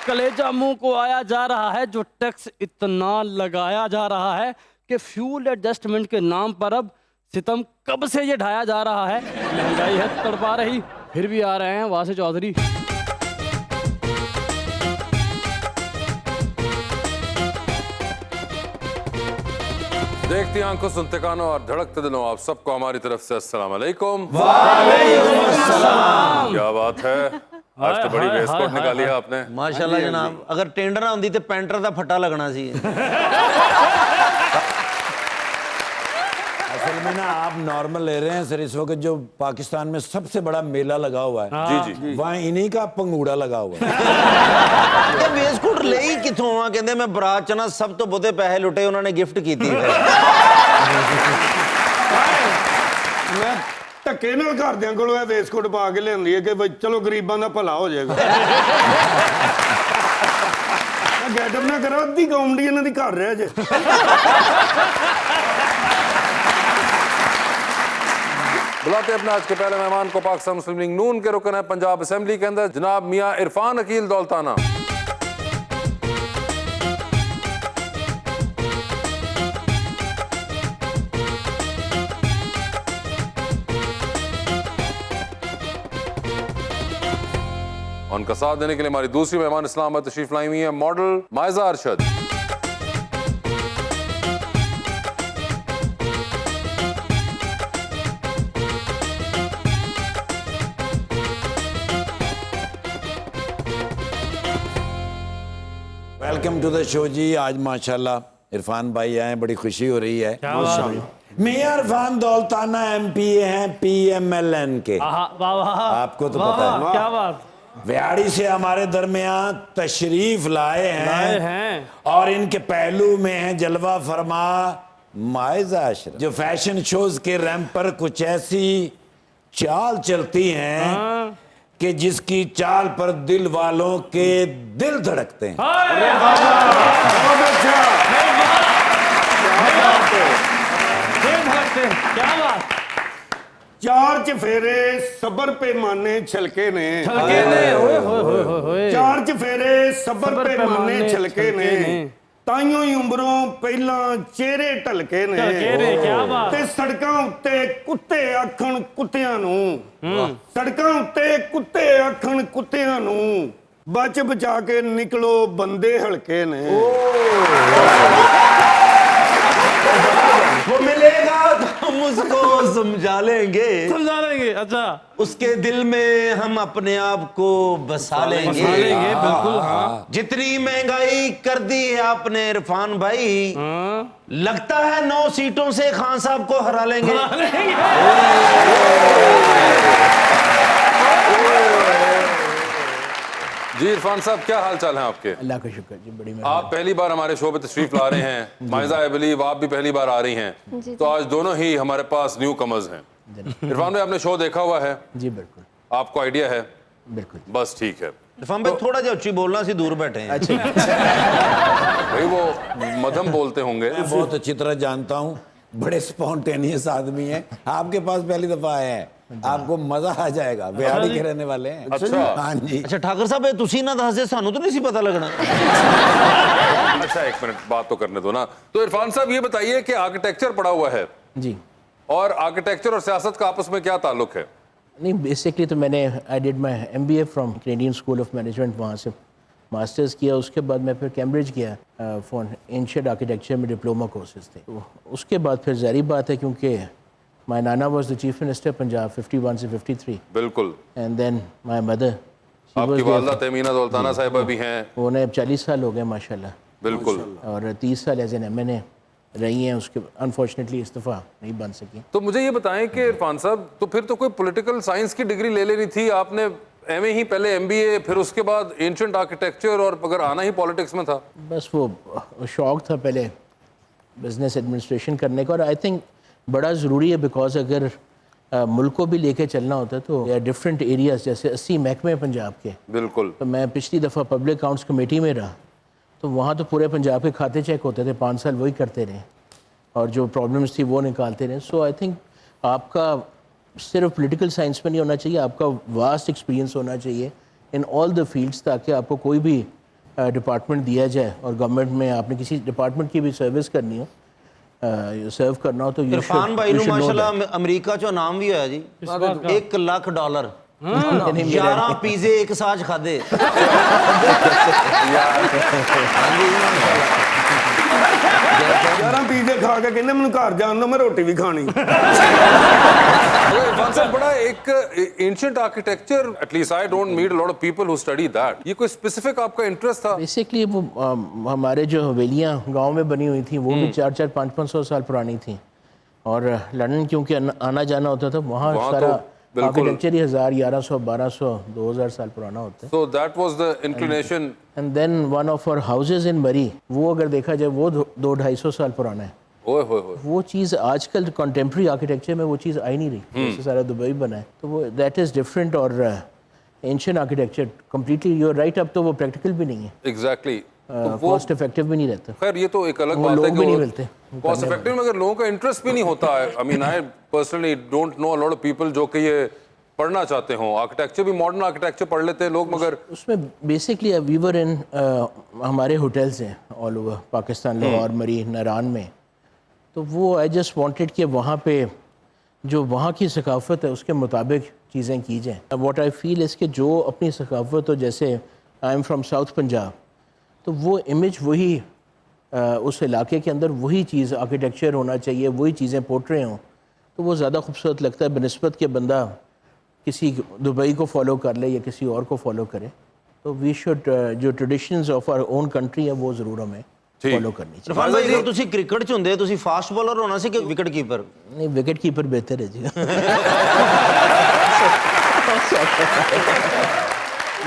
कलेजा मुंह को आया जा रहा है, जो टैक्स इतना लगाया जा रहा है कि फ्यूल एडजस्टमेंट के नाम पर अब सितम कब से ये ढाया जा रहा है। महंगाई है तड़पा रही, फिर भी आ रहे हैं वासे चौधरी। देखती आंखों, सुनते कानों और धड़कते दिलों, आप सबको हमारी तरफ से अस्सलाम वालेकुम। वालेकुम अस्सलाम। क्या बात है, आज तो बड़ी वेस्टकोट निकाली है आपने। माशाल्लाह जनाब, अगर टेंडर ना होंदी तो पेंटर का फटा लगना सी। असल में ना आप नॉर्मल ले रहे हैं सर, इस वक्त जो पाकिस्तान में सबसे बड़ा मेला लगा हुआ है, जी जी, वहाँ इन्हीं का पंगूड़ा लगा हुआ है। वेस्टकोट ले ही किथों आ, कहते मैं बरात च ना सब तो बहुते पैसे लुटे उन्होंने गिफ्ट की थी। मैं ਧੱਕੇ ਨਾਲ ਘਰਦਿਆਂ ਕੋਲੋਂ ਇਹ ਵੇਸਕੋਟ ਪਾ ਕੇ ਲਿਆਂਦੀ ਹੈ ਕਿ ਬਈ ਚਲੋ ਗਰੀਬਾਂ ਦਾ ਭਲਾ ਹੋ ਜਾਏਗਾ। ਮੈਂ ਗੈਟਅਪ ਨਾ ਕਰਾਂ, ਅੱਧੀ ਕਾਮੇਡੀ ਇਹਨਾਂ ਦੀ ਘਰ ਰਹਿ ਜੇ। बुलाते अपने आज के पहले मेहमान को पाकिस्तान मुस्लिम लीग नून के रुकन है पंजाब असेंबली के अंदर, जनाब मियां इरफान अकील दौलताना। उनका साथ देने के लिए हमारी दूसरी मेहमान इस्लामाबाद तशरीफ लाई हुई है model Maiza Arshad. Welcome to the show जी। आज माशाल्लाह इरफान भाई आए, बड़ी खुशी हो रही है। मियां इरफान दौलताना MP हैं PMLN के, आपको तो पता है। क्या बात, व्याड़ी से हमारे दरमियान तशरीफ लाए हैं और इनके पहलू में है जलवा फरमा मायजा अशरफ, जो फैशन शोज के रैंप पर कुछ ऐसी चाल चलती हैं कि जिसकी चाल पर दिल वालों के दिल धड़कते हैं। क्या बात, ਚਾਰ ਚਫੇਰੇ ਸਬਰ ਪੈਮਾਨੇ ਛਲਕੇ ਨੇ, ਚਾਰ ਚਫੇਰੇ ਸਬਰ ਪੈਮਾਨੇ ਛਲਕੇ ਨੇ, ਤਾਈਓ ਹੀ ਉਮਰੋਂ ਪਹਿਲਾਂ ਚਿਹਰੇ ਢਲਕੇ ਨੇ, ਤੇ ਸੜਕਾਂ ਉੱਤੇ ਕੁੱਤੇ ਆਖਣ ਕੁੱਤਿਆਂ ਨੂੰ, ਸੜਕਾਂ ਉੱਤੇ ਕੁੱਤੇ ਆਖਣ ਕੁੱਤਿਆਂ ਨੂੰ, ਬਚ ਬਚਾ ਕੇ ਨਿਕਲੋ ਬੰਦੇ ਹਲਕੇ ਨੇ। वो मिलेगा तो हम उसको समझा लेंगे, अच्छा उसके दिल में हम अपने आप को बसा लेंगे। बिल्कुल। जितनी महंगाई कर दी है आपने इरफान भाई, लगता है 9 सीटों से खान साहब को हरा लेंगे। जी इरफान साहब, क्या हाल चाल है आपके? अल्लाह का शुक्र जी, बड़ी आप पहली बार हमारे शो पे तशरीफ ला रहे हैं। मायजा आई बिलीव आप भी पहली बार आ रही हैं, तो आज दोनों ही हमारे पास न्यू कमर्स हैं। इरफान भाई, आपने शो देखा हुआ है? जी बिल्कुल, आपको आइडिया है? बिल्कुल। बस ठीक है। इरफान भाई थोड़ा जा उच्ची बोलना, सी दूर बैठे हैं। भाई वो मध्यम बोलते होंगे। मैं बहुत अच्छी तरह जानता हूँ, बड़े स्पॉन्टेनियस आदमी हैं। आपके पास पहली दफा आए हैं, आपको मजा आ जाएगा। बिहारी के रहने वाले हैं। अच्छा। हाँ जी। अच्छा ठाकर साहब, ये तुसी ना दस दे, सानू तो नहीं सी पता लगना। अच्छा एक मिनट बात तो करने दो ना। तो इरफान साहब ये बताइए कि आर्किटेक्चर पढ़ा हुआ है, जी, और आर्किटेक्चर और सियासत का आपस में क्या ताल्लुक है? नहीं बेसिकली तो मैंने I did my MBA from Canadian school of management, वहाँ से मास्टर्स किया। उसके बाद मैं फिर कैम्ब्रिज गया फॉर एंशिएंट आर्किटेक्चर में डिप्लोमा कोर्सेज थे। तो उसके बाद फिर ज़ाहिर बात है, क्योंकि माई नाना was the chief minister Punjab 51 से 53, बिल्कुल। एंड देन माई मदर, आपकी वालदा तमीना दौलताना साहिबा भी हैं। उन्हें 40 साल हो गए माशाल्लाह, बिल्कुल। और 30 साल एज एन MNA रही हैं। उसके अनफॉर्चुनेटली इस्तीफ़ा नहीं बन सकी। तो मुझे ये बताएं कि इरफान साहब, तो फिर तो कोई पॉलिटिकल साइंस की डिग्री ले लेनी थी। आपने MA ही पहले MBA, फिर उसके बाद एंशिएंट आर्किटेक्चर, और अगर आना ही पॉलिटिक्स में था। बस वो शौक़ था पहले बिजनेस एडमिनिस्ट्रेशन करने का, और आई थिंक बड़ा ज़रूरी है, बिकॉज अगर मुल्क को भी लेके चलना होता है तो डिफरेंट एरियाज़, जैसे 80 महकमे पंजाब के। बिल्कुल। तो मैं पिछली दफ़ा पब्लिक अकाउंट्स कमेटी में रहा, तो वहाँ तो पूरे पंजाब के खाते चेक होते थे, 5 साल वही करते रहे, और जो प्रॉब्लम्स थी वो निकालते रहे। सो आई थिंक आपका सिर्फ पॉलिटिकल साइंस में नहीं होना चाहिए, आपका वास्ट एक्सपीरियंस होना चाहिए इन ऑल द फील्ड्स, ताकि आपको कोई भी डिपार्टमेंट दिया जाए और गवर्नमेंट में आपने किसी डिपार्टमेंट की भी सर्विस करनी हो, सर्व करना हो तो इरफान भाई ਨੂੰ ਮਾਸ਼ਾਅੱਲਾ ਅਮਰੀਕਾ ਚੋਂ ਨਾਮ ਵੀ ਹੋਇਆ ਜੀ $1 ਲੱਖ 11 ਪੀਜ਼ੇ ਇੱਕ ਸਾਜ ਖਾਦੇ 11 ਪੀਜ਼ੇ ਖਾ ਕੇ ਕਹਿੰਦੇ ਮੈਨੂੰ ਘਰ ਜਾਣ ਦਿਓ ਮੈਂ ਰੋਟੀ ਵੀ ਖਾਣੀ इरफान साहब बड़ा एक ancient architecture, at least I don't meet a lot of people who study that, ये कोई स्पेसिफिक आपका इंटरेस्ट था? बेसिकली वो हमारे जो हवेलियाँ गांव में बनी हुई थी वो भी 400 500 साल पुरानी थी और लंदन क्योंकि आना जाना होता था वहाँ सारा आर्किटेक्चर ही 1000 1100 1200 2000 साल पुराना होता है। So that was the inclination. And then one of our houses in Murree, वो अगर देखा जाए वो 200-250 साल पुराना है। ओए होए होए, वो चीज़ आजकल कंटेम्प्रेरी आर्किटेक्चर में वो चीज़ आई नहीं रही, जैसे सारा दुबई बना है तो वो दैट इज़ डिफरेंट। और ancient architecture completely you are right, अब तो वो प्रैक्टिकल भी नहीं है, एग्जैक्टली, कॉस्ट इफेक्टिव भी नहीं रहता। खैर ये तो एक अलग वो बात लोग है भी नहीं मिलते कॉस्ट इफेक्टिव में अगर लोगों का इंटरेस्ट भी नहीं होता है। I mean I personally don't know a lot of people जो कि ये पढ़ना चाहते हो, आर्किटेक्चर भी, मॉडर्न आर्किटेक्चर पढ़ लेते हैं लोग, मगर उसमें बेसिकली वीवर इन हमारे होटल्स हैं ऑल ओवर पाकिस्तान, लाहौर, मरी, नारान में, तो वो आई जस्ट वांटेड कि वहाँ पे जो वहाँ की सकाफत है उसके मुताबिक चीज़ें की जाएँ। व्हाट आई फील इसके जो अपनी सकाफत हो, जैसे I am from south Punjab, तो वो इमेज वही उस इलाके के अंदर वही चीज़ आर्किटेक्चर होना चाहिए, वही चीज़ें पोर्ट्रे हों, तो वो ज़्यादा खूबसूरत लगता है बनस्बत के बंदा किसी दुबई को फॉलो कर ले या किसी और को फॉलो करे। तो वी शुड जो traditions of our own country है वो ज़रूर हमें फॉलो करनी चाहिए। ਇਰਫਾਨ ਭਾਈ ਅਗਰ ਤੁਸੀਂ ਕ੍ਰਿਕਟ ਚ ਹੁੰਦੇ ਤੁਸੀਂ ਫਾਸਟ ਬੋਲਰ ਹੋਣਾ ਸੀ ਕਿ ਵਿਕਟ ਕੀਪਰ? नहीं, विकेट कीपर बेहतर है जी।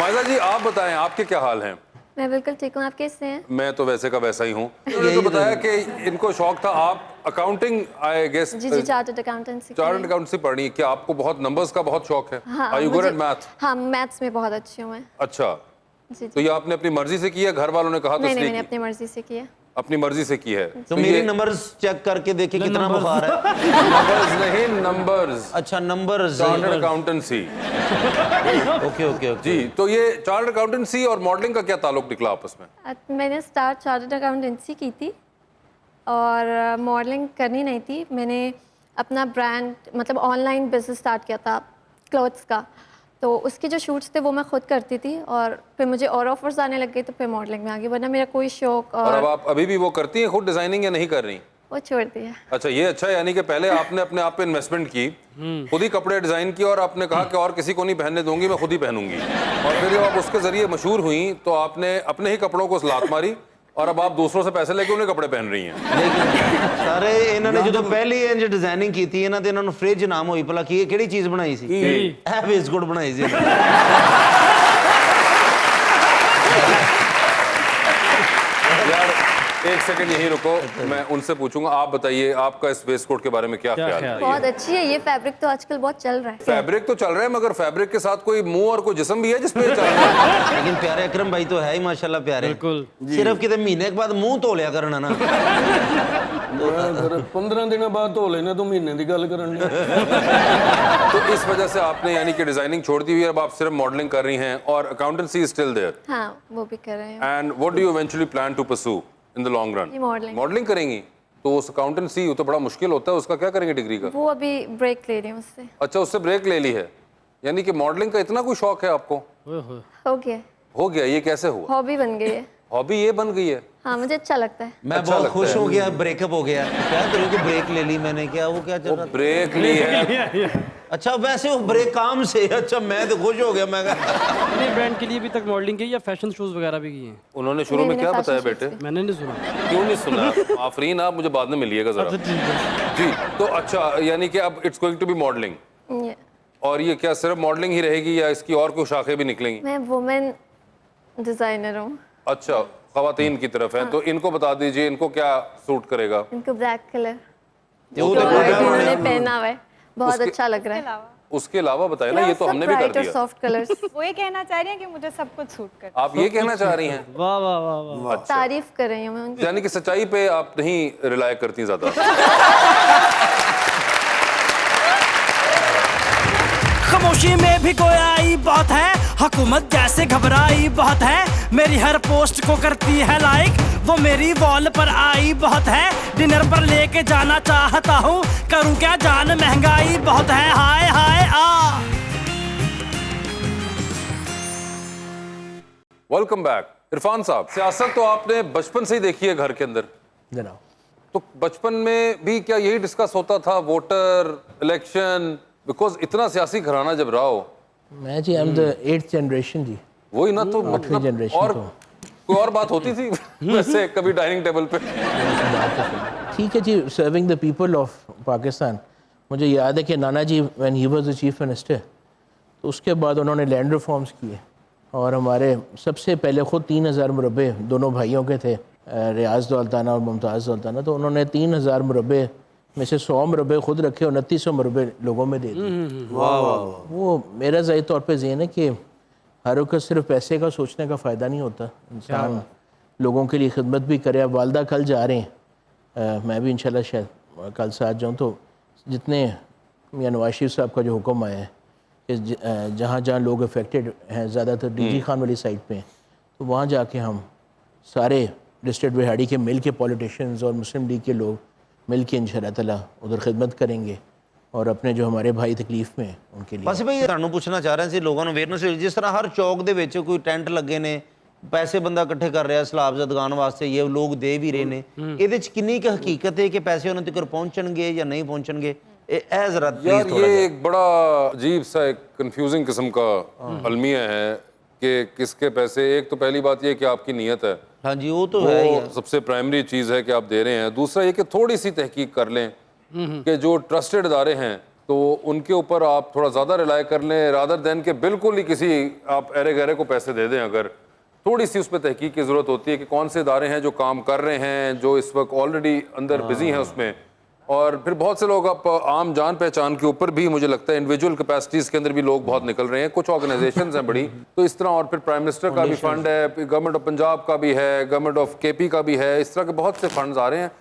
मायजा जी आप बताएं आपके क्या हाल हैं? मैं बिल्कुल ठीक हूँ, आप कैसे हैं? मैं तो वैसे का वैसा ही हूँ। तो बताया कि इनको शौक था, आप अकाउंटिंग आई गेस जी चार्टर्ड अकाउंटेंसी। चार्टर्ड अकाउंटेंसी पढ़नी, क्या आपको बहुत नंबर्स का बहुत शौक है? Are you good at math? हाँ, मैथ्स में बहुत अच्छी हूँ मैं। अच्छा, जी तो ये आपने अपनी मर्जी से किया, घर वालों ने कहा तो नहीं, इसलिए मैंने की? अपनी मर्जी से किया। अपनी मर्जी से की है तो मेरे नंबर्स चेक करके देखे कितना बुखार है। नंबर्स नहीं, नंबर्स, अच्छा numbers, chartered accountancy. Okay okay जी, तो ये चार्टर्ड अकाउंटेंसी और मॉडलिंग का क्या ताल्लुक निकला आपस में? मैंने स्टार्ट चार्टर्ड अकाउंटेंसी की थी और मॉडलिंग करनी नहीं थी। मैंने अपना ब्रांड मतलब ऑनलाइन बिजनेस स्टार्ट किया था क्लोथ्स का, तो उसके जो शूट्स थे वो मैं खुद करती थी और फिर मुझे और ऑफर्स आने लग गए तो फिर मॉडलिंग में आ गई, वरना मेरा कोई शौक और अब आप अभी भी वो करती हैं खुद डिजाइनिंग या नहीं कर रही? वो छोड़ दिया। अच्छा, ये अच्छा है, यानी कि पहले आपने अपने आप पे इन्वेस्टमेंट की, खुद ही कपड़े डिजाइन किए और आपने कहा कि और किसी को नहीं पहनने दूंगी, मैं खुद ही पहनूंगी, और फिर जब आप उसके जरिए मशहूर हुई तो आपने अपने ही कपड़ों को लात मारी और अब आप दूसरों से पैसे लेके उन्हें कपड़े पहन रही हैं। ਲੇਕਿਨ ਸਾਰੇ ਇਹਨਾਂ ਨੇ ਜਦੋਂ ਪਹਿਲੀ ਇੰਜ ਡਿਜ਼ਾਈਨਿੰਗ ਕੀਤੀ ਇਹਨਾਂ ਤੇ ਇਹਨਾਂ ਨੂੰ ਫ੍ਰਿਜ ਨਾਮ ਹੋਈ ਭਲਾ ਕੀ ਇਹ ਕਿਹੜੀ ਚੀਜ਼ ਬਣਾਈ ਸੀ? ਇਹ ਬਿਸਕੁਟ ਬਣਾਈ ਸੀ। यार एक सेकंड यहीं रुको, मैं उनसे पूछूंगा, आप बताइए आपका इस वेस्ट कोट के बारे में क्या ख्याल है? बहुत अच्छी है ये फैब्रिक, तो आजकल बहुत चल रहा है। फैब्रिक तो चल रहा है, मगर फैब्रिक के साथ कोई मुंह और कोई जिस्म भी है जिसपे चल रहा है? लेकिन प्यारे अकरम भाई तो है ही माशाल्लाह प्यारे, बिल्कुल। सिर्फ कितने महीने के बाद मुंह धो लिया करना ना। 15 दिन बाद धो लेना, तो महीने की गल करन तो इस वजह से आपने यानी कि डिजाइनिंग छोड़ दी हुई है, अब आप सिर्फ मॉडलिंग कर रही हैं और अकाउंटेंसी इज स्टिल देयर? हाँ, वो भी कर रहे हैं। And what do you eventually plan to pursue in the long run? Modelling करेंगी तो उस अकाउंटेंसी तो बड़ा मुश्किल होता है, उसका क्या करेंगे डिग्री का? वो अभी ब्रेक ले रही हूँ उससे। अच्छा, उससे ब्रेक ले ली है, यानी कि मॉडलिंग का इतना कोई शौक है आपको? हो गया। हो गया, ये कैसे हुआ? हॉबी बन गई है। हॉबी ये बन गई है? हाँ, मुझे अच्छा लगता है। मैं बहुत खुश हो गया, ब्रेकअप हो गया। क्या करूँ कि ब्रेक ले ली मैंने, क्या वो क्या चल रहा था? ब्रेक ली है? अच्छा वैसे वो ब्रेक काम से, अच्छा मैं तो खुश हो गया। मैं अपने ब्रांड के लिए भी तक मॉडलिंग की या फैशन शोज वगैरह भी किए हैं? उन्होंने शुरू में क्या बताया बेटे? मैंने नहीं सुना। क्यों नहीं सुना? आफरीन आप मुझे बाद में मिलिएगा जरा। जी, तो अच्छा यानी कि अब it's going to be modelling, और ये क्या सिर्फ मॉडलिंग ही रहेगी या इसकी और कोई शाखें भी निकलेंगी? मैं वुमेन डिजाइनर हूँ। अच्छा, खवातीन की तरफ है, तो इनको बता दीजिए इनको क्या सूट करेगा? इनको ब्लैक कलर वो तो इन्होंने पहना हुआ है, बहुत अच्छा लग रहा है। उसके अलावा बताए ना, ये तो हमने भी कर दिया। Soft colours. वो ये कहना चाह रही हैं कि मुझे सब कुछ सूट कर। आप ये कहना चाह रही हैं? वाह वाह वाह वाह, तारीफ कर रही हूँ मैं उनकी। यानी कि सच्चाई पे आप नहीं रिलाय करती ज्यादा? खामोशी में भी कोई आई बात है, हुकूमत जैसे घबराई बहुत है, मेरी हर पोस्ट को करती है लाइक, वो मेरी वॉल पर आई बहुत है, डिनर पर लेके जाना चाहता हूँ, करूँ क्या जान महंगाई बहुत है, हाय हाय आ। Welcome back. इरफान साहब, सियासत तो आपने बचपन से ही देखी है घर के अंदर, जनाब तो बचपन में भी क्या यही डिस्कस होता था, वोटर, इलेक्शन? बिकॉज इतना सियासी घराना जब रहा हो। मैं जी I am the 8th generation जी। वही ना, तो मतलब generation और तो। कोई और बात होती थी वैसे कभी डाइनिंग टेबल पे? ठीक है जी, serving the people of Pakistan. मुझे याद है कि नाना जी when he was the chief minister, तो उसके बाद उन्होंने लैंड रिफॉर्म्स किए और हमारे सबसे पहले ख़ुद 3000 मुरब्बे दोनों भाइयों के थे, रियाज दौलताना और मुमताज़ दौलताना, तो उन्होंने 3000 मुरब्बे में से 100 मुरब्बे खुद रखे और 2900 मुरब्बे लोगों में दे दिए। वो मेरा ज़ाहिर तौर पे ज़हन है कि हर वक्त सिर्फ पैसे का सोचने का फ़ायदा नहीं होता, इंसान लोगों के लिए खिदमत भी करे। अब वालदा कल जा रहे हैं, मैं भी इंशाल्लाह शायद कल साथ जाऊँ, तो जितने मियां नवाज शरीफ साहब का जो हुक्म आया है कि जहाँ जहाँ लोग अफेक्टेड हैं, ज़्यादातर डीजी खान वाली साइड पे हैं, तो वहाँ जाके हम सारे डिस्ट्रिक्ट बिहाड़ी के मिल के पॉलिटिशियंस और मुस्लिम लीग के लोग मिल के इंशाअल्लाह ताला उधर खिदमत करेंगे और अपने जो हमारे भाई तकलीफ में उनके लिए। ਬਸ ਭਈ ਤੁਹਾਨੂੰ ਪੁੱਛਣਾ ਚਾਹ ਰਹੇ ਸੀ, ਲੋਕਾਂ ਨੂੰ ਅਵੇਅਰਨੈਸ ਹੋਈ, ਜਿਸ ਤਰ੍ਹਾਂ ਹਰ ਚੌਕ ਦੇ ਵਿੱਚ ਕੋਈ ਟੈਂਟ ਲੱਗੇ ਨੇ, ਪੈਸੇ ਬੰਦਾ ਇਕੱਠੇ ਕਰ ਰਿਹਾ ਸਲਾਬ ਜ਼ਦਗਾਨ ਵਾਸਤੇ, ਇਹ ਲੋਕ ਦੇ ਵੀ ਰਹੇ ਨੇ, ਇਹਦੇ ਚ ਕਿੰਨੀ ਕੁ ਹਕੀਕਤ ਹੈ ਕਿ ਪੈਸੇ ਉਹਨਾਂ ਤੱਕ ਪਹੁੰਚਣਗੇ ਜਾਂ नहीं पहुंचेंगे? ਇਹ ਜ਼ਰਾ यार ये एक बड़ा अजीब सा एक कंफ्यूजिंग किस्म का अलमिया है कि किसके पैसे। एक तो पहली बात ये कि आपकी नीयत है, हाँ जी, वो तो है ही है। सबसे प्राइमरी चीज़ है कि आप दे रहे हैं। दूसरा ये कि थोड़ी सी तहकीक कर लें कि जो ट्रस्टेड इदारे हैं तो उनके ऊपर आप थोड़ा ज़्यादा रिलाय कर लें, रादर दैन के बिल्कुल ही किसी आप अरे गहरे को पैसे दे दें। अगर थोड़ी सी उस पर तहकीक की ज़रूरत होती है कि कौन से इदारे हैं जो काम कर रहे हैं, जो इस वक्त ऑलरेडी अंदर बिजी हैं उसमें। और फिर बहुत से लोग आप आम जान पहचान के ऊपर भी मुझे लगता है इंडिविजुअल कैपेसिटीज़ के अंदर भी लोग बहुत निकल रहे हैं। कुछ ऑर्गेनाइजेशंस हैं बड़ी, तो इस तरह, और फिर प्राइम मिनिस्टर का भी फंड है, गवर्नमेंट ऑफ पंजाब का भी है, गवर्नमेंट ऑफ केपी का भी है, इस तरह के बहुत से फंड्स आ रहे हैं।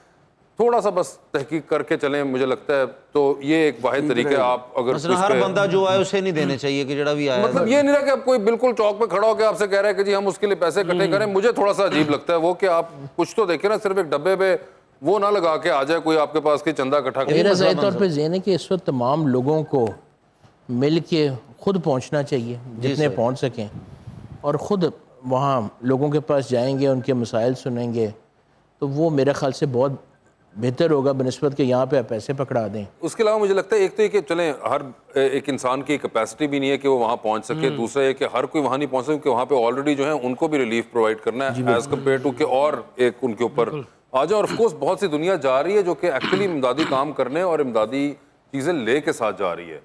थोड़ा सा बस तहकीक करके चलें, मुझे लगता है। तो ये एक वाहिद तरीका है। आप अगर मसलन हर बंदा जो आए उसे नहीं देने चाहिए कि जड़ा भी आया, मतलब ये नहीं रहा कि आप कोई बिल्कुल चौक पे खड़ा होकर आपसे कह रहा है कि जी हम उसके लिए पैसे इकट्ठे करें। मुझे थोड़ा सा अजीब लगता है वो कि आप कुछ तो देखें ना, सिर्फ एक डब्बे पे वो ना लगा के आ जाए कोई आपके पास कि चंदा इकट्ठा करें। मेरा ज़ाहिर तौर पे ज़हन है कि इस वक्त तमाम लोगों को मिल के खुद पहुँचना चाहिए जितने पहुँच सकें, और ख़ुद वहाँ लोगों के पास जाएंगे, उनके मसाइल सुनेंगे, तो वो मेरे ख्याल से बहुत बेहतर होगा बनिस्बत के यहाँ पे आप पैसे पकड़ा दें। उसके अलावा मुझे लगता है एक तो ये कि चलें, हर एक इंसान की कैपेसिटी भी नहीं है कि वो वहाँ पहुँच सके। दूसरा ये कि हर कोई वहाँ नहीं पहुँच सके, क्योंकि वहाँ पे ऑलरेडी जो है उनको भी रिलीफ प्रोवाइड करना है एज़ कम्पेयर टू कि और एक उनके ऊपर आ जाए। और ऑफकोर्स बहुत सी दुनिया जा रही है जो कि एक्चुअली इमदादी काम करने और इमदादी चीज़ें ले के साथ जा रही है।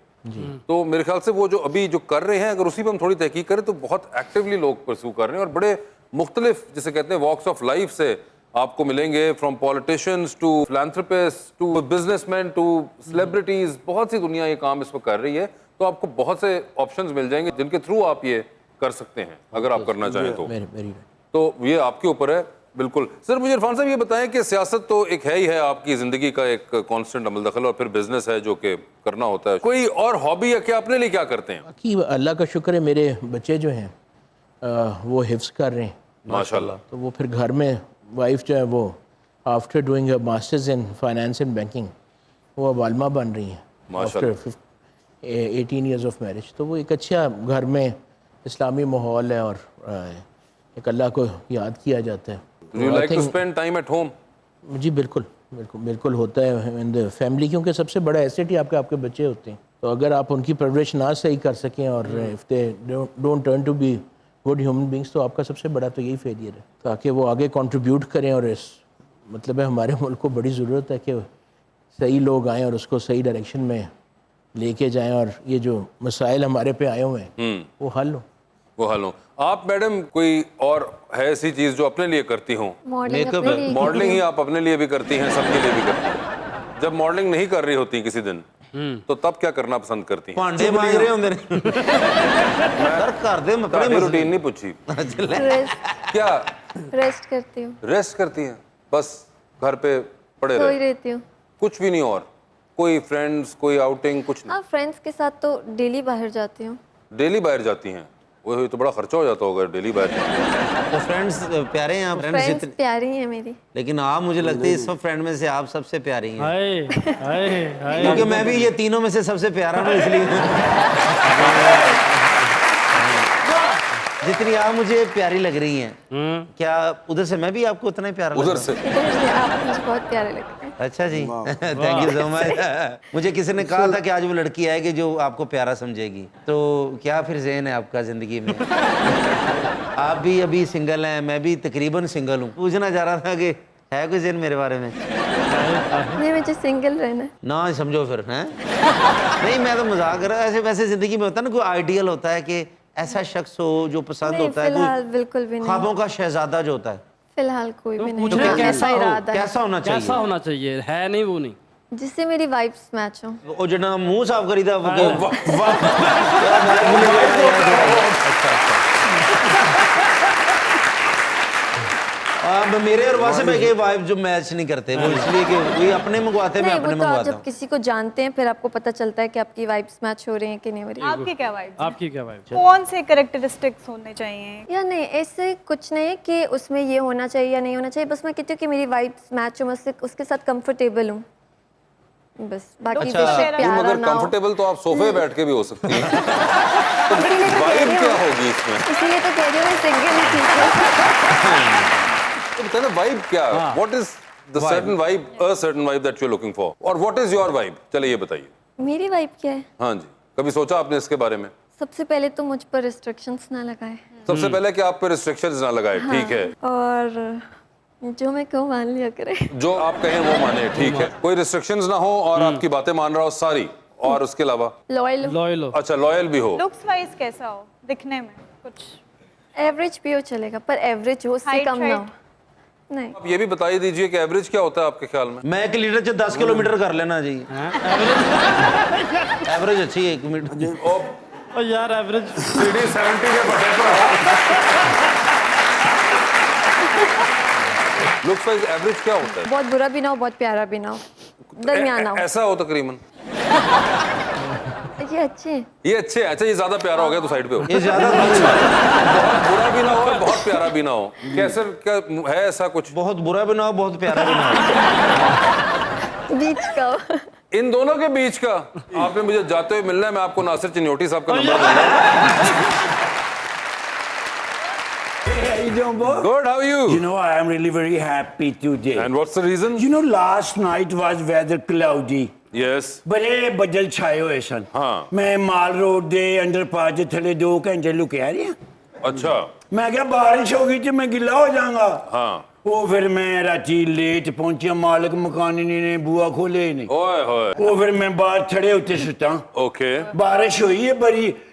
तो मेरे ख्याल से वो जो अभी जो कर रहे हैं, अगर उसी पर हम थोड़ी तहकीक करें तो बहुत एक्टिवली लोग परस्यू कर रहे हैं, और बड़े मुख्तलिफ जिसे कहते हैं वॉक्स ऑफ लाइफ से आपको मिलेंगे, from politicians to philanthropist to businessman to celebrities. बहुत सी दुनिया ये काम इस पर कर रही है, तो आपको बहुत से ऑप्शंस मिल जाएंगे जिनके थ्रू आप ये कर सकते हैं अगर आप करना चाहें तो ये आपके ऊपर है। बिल्कुल सर, मुझे इरफान साहब ये बताएं कि सियासत तो एक है ही है आपकी ज़िंदगी का एक कांस्टेंट अमल दखल, और फिर बिजनेस है जो कि करना होता है। कोई और हॉबी है क्या अपने लिए, क्या करते हैं? बाकी अल्लाह का शुक्र है, मेरे बच्चे जो हैं वो हिफ्स कर रहे हैं माशाल्लाह। तो वो फिर घर में वाइफ जो है वो after doing masters in finance and banking वो अब आलमा बन रही हैं आफ्टर 18 ईयर्स ऑफ मैरिज। तो वो एक अच्छा घर में इस्लामी माहौल है और एक अल्लाह को याद किया जाता है। Do you like to spend time at home? जी बिल्कुल बिल्कुल बिल्कुल होता है इन द फैमिली, क्योंकि सबसे बड़ा एसेट ही आपके बच्चे होते हैं। तो अगर आप उनकी परवरिश ना सही कर सकें और if they don't turn to be good human beings, तो आपका सबसे बड़ा तो यही फेलियर है, ताकि वो आगे कंट्रीब्यूट करें। और इस मतलब है हमारे मुल्क को बड़ी ज़रूरत है कि सही लोग आएँ और उसको सही डायरेक्शन में लेके जाएँ, और ये जो मसाइल हमारे पे आए हुए हैं वो हल हो। आप मैडम कोई और है ऐसी चीज़ जो अपने लिए करती हों? मॉडलिंग ही आप अपने लिए भी करती हैं, सबके लिए भी करती हैं। जब मॉडलिंग नहीं कर रही होती किसी दिन तो तब क्या करना पसंद करती हैं? भांडे मांज रहे होंगे सर, घर दे अपनी रूटीन नहीं पूछी। क्या रेस्ट करती हूँ। रेस्ट करती हैं, बस घर पे पड़े रहती हूँ, कुछ भी नहीं? और कोई फ्रेंड्स, कोई आउटिंग, कुछ नहीं? हाँ, फ्रेंड्स के साथ तो डेली बाहर जाती हूँ। डेली बाहर जाती हैं? वो तो बड़ा खर्चा हो जाता होगा डेली बाय। तो फ्रेंड्स प्यारे हैं आप? फ्रेंड्स प्यारी हैं मेरी। लेकिन आप मुझे लगता है इस सब फ्रेंड में से आप सबसे प्यारी हैं। हाय हाय हाय। क्योंकि मैं भी ये तीनों में से सबसे प्यारा हूँ, इसलिए जितनी आप मुझे प्यारी लग रही हैं, क्या उधर से मैं भी आपको उतना ही प्यारा लग रहा उधर हूं? से इधर से आप मुझे बहुत प्यारे लगते हैं। अच्छा जी, थैंक यू सो मच। मुझे किसी ने कहा था कि आज वो लड़की आएगी जो आपको प्यारा समझेगी, तो क्या फिर ज़हन है आपका ज़िंदगी में? आप भी अभी सिंगल हैं, मैं भी तकरीबन सिंगल हूँ। पूछना चाह रहा था कि है कोई ज़हन मेरे बारे में? नहीं, मुझे सिंगल रहना है। ना समझो फिर, हैं? नहीं, मैं तो मजाक कर रहा हूँ। ऐसे वैसे ज़िंदगी में होता है ना, कोई आइडियल होता है कि ऐसा शख्स हो जो पसंद नहीं, होता है, फिलहाल कोई बिल्कुल भी नहीं। ख्वाबों का शहजादा जो होता है। फिलहाल कोई भी नहीं। पूछ रहे ऐसा कैसा हो, इरादा है कैसा होना चाहिए? कैसा होना चाहिए? है नहीं वो नहीं। जिससे मेरी वाइब्स मैच हो। वो जो मुंह साफ करी था वो अब मेरे और वासे भाई के वाइब जो मैच नहीं करते, वो इसलिए कि वही अपने मंगवाते हैं, मैं नहीं, अपने वो तो आप मंगवाता जब हूँ। किसी को जानते हैं फिर आपको पता चलता है कि आपकी वाइब्स मैच हो रही हैं कि नहीं हो रही। आपकी क्या वाइब्स? आपकी क्या वाइब? कौन से कैरेक्टरिस्टिक्स होने चाहिए? या नहीं, ऐसे कुछ नहीं है कि उसमें ये होना चाहिए या नहीं होना चाहिए। बस मैं कहती हूँ कि मेरी वाइब्स मैच हो, मैं उसके साथ कंफर्टेबल हूँ, बस। बाकी अच्छा, बेशक तुम प्यारा अगर ना हो। कंफर्टेबल तो आप सोफे बैठ के भी हो सकती हैं। इसीलिए तो कह वाइब रही क्या हूँ, होगी इसमें? इसीलिए तो कह रही हूँ मैं सिंगल ही ठीक है। तो बताना वाइब क्या है? What is the certain vibe, a certain vibe that you are looking for, और व्हाट इज योर वाइब? चलिए ये बताइए। मेरी वाइब क्या है? हाँ जी, कभी सोचा आपने इसके बारे में? सबसे पहले तो मुझ पर रिस्ट्रिक्शंस ना लगाए, सबसे पहले कि आप पे रिस्ट्रिक्शंस ना लगाए, ठीक है? और जो मैं कहूँ मान लिया करे। जो आप कहें वो माने, ठीक है? कोई रिस्ट्रिक्शंस ना हो और आपकी बातें मान रहा हो सारी, और उसके अलावा लॉयल, लॉयल हो। अच्छा लॉयल भी हो। लुक्स वाइज कैसा हो दिखने में? कुछ एवरेज भी हो चलेगा, पर एवरेज हो, उससे Height, कम ना हो। height? नहीं, आप ये भी बताइए दीजिए कि एवरेज क्या होता है आपके ख्याल में? मैं 1 लीटर से 10 किलोमीटर कर लेना जी। एवरेज अच्छी है 1 मीटर। और यार एवरेज सीढ़ी 70 के बटे पर लुक्स वाइज एवरेज क्या होता है? बहुत बुरा भी ना हो, बहुत प्यारा भी ना हो, दरमियाना हो। ऐसा हो तकरीबन। ये अच्छे हैं। ये अच्छे हैं। अच्छा ये ज्यादा प्यारा हो गया तो साइड पे हो। ये ज्यादा बहुत बुरा भी ना हो और बहुत प्यारा भी ना हो। कैसे क्या है ऐसा कुछ? बहुत बुरा भी ना हो, बहुत प्यारा भी ना हो। बीच का हो। इन दोनों के बीच का। आपने मुझे जाते हुए मिलना है, मैं आपको नासिर चिन्योटी साहब का नंबर दूंगा। How you doing, boy? Good, how are you? You know, I am really very happy today. And what's the reason? You know, last night was weather cloudy. Yes. ਬੜੇ ਬੱਦਲ ਛਾਏ ਹੋਏ ਸਨ। ਹਾਂ। ਮੈਂ ਮਾਲ ਰੋਡ ਦੇ ਅੰਡਰਪਾਸ ਦੇ ਥੱਲੇ 2 ਘੰਟੇ ਲੁਕਿਆ ਰਿਹਾ। अच्छा। ਮੈਂ ਕਿਹਾ ਬਾਰਿਸ਼ ਹੋ ਗਈ ਤੇ ਮੈਂ ਗਿੱਲਾ ਹੋ ਜਾਵਾਂਗਾ। हाँ। ਉਹ ਫਿਰ ਮੈਂ ਰਾਤੀ ਲੇਟ ਪਹੁੰਚਿਆ, ਮਾਲਕ ਮਕਾਨ ਨੇ ਬੂਆ ਖੋਲੇ ਨਹੀਂ। ओए होए। ਉਹ ਫਿਰ ਮੈਂ ਬਾਹਰ ਛੜੇ ਉੱਤੇ ਸੁੱਤਾ। ओके। ਬਾਰਿਸ਼ ਹੋਈ ਹੈ ਬੜੀ।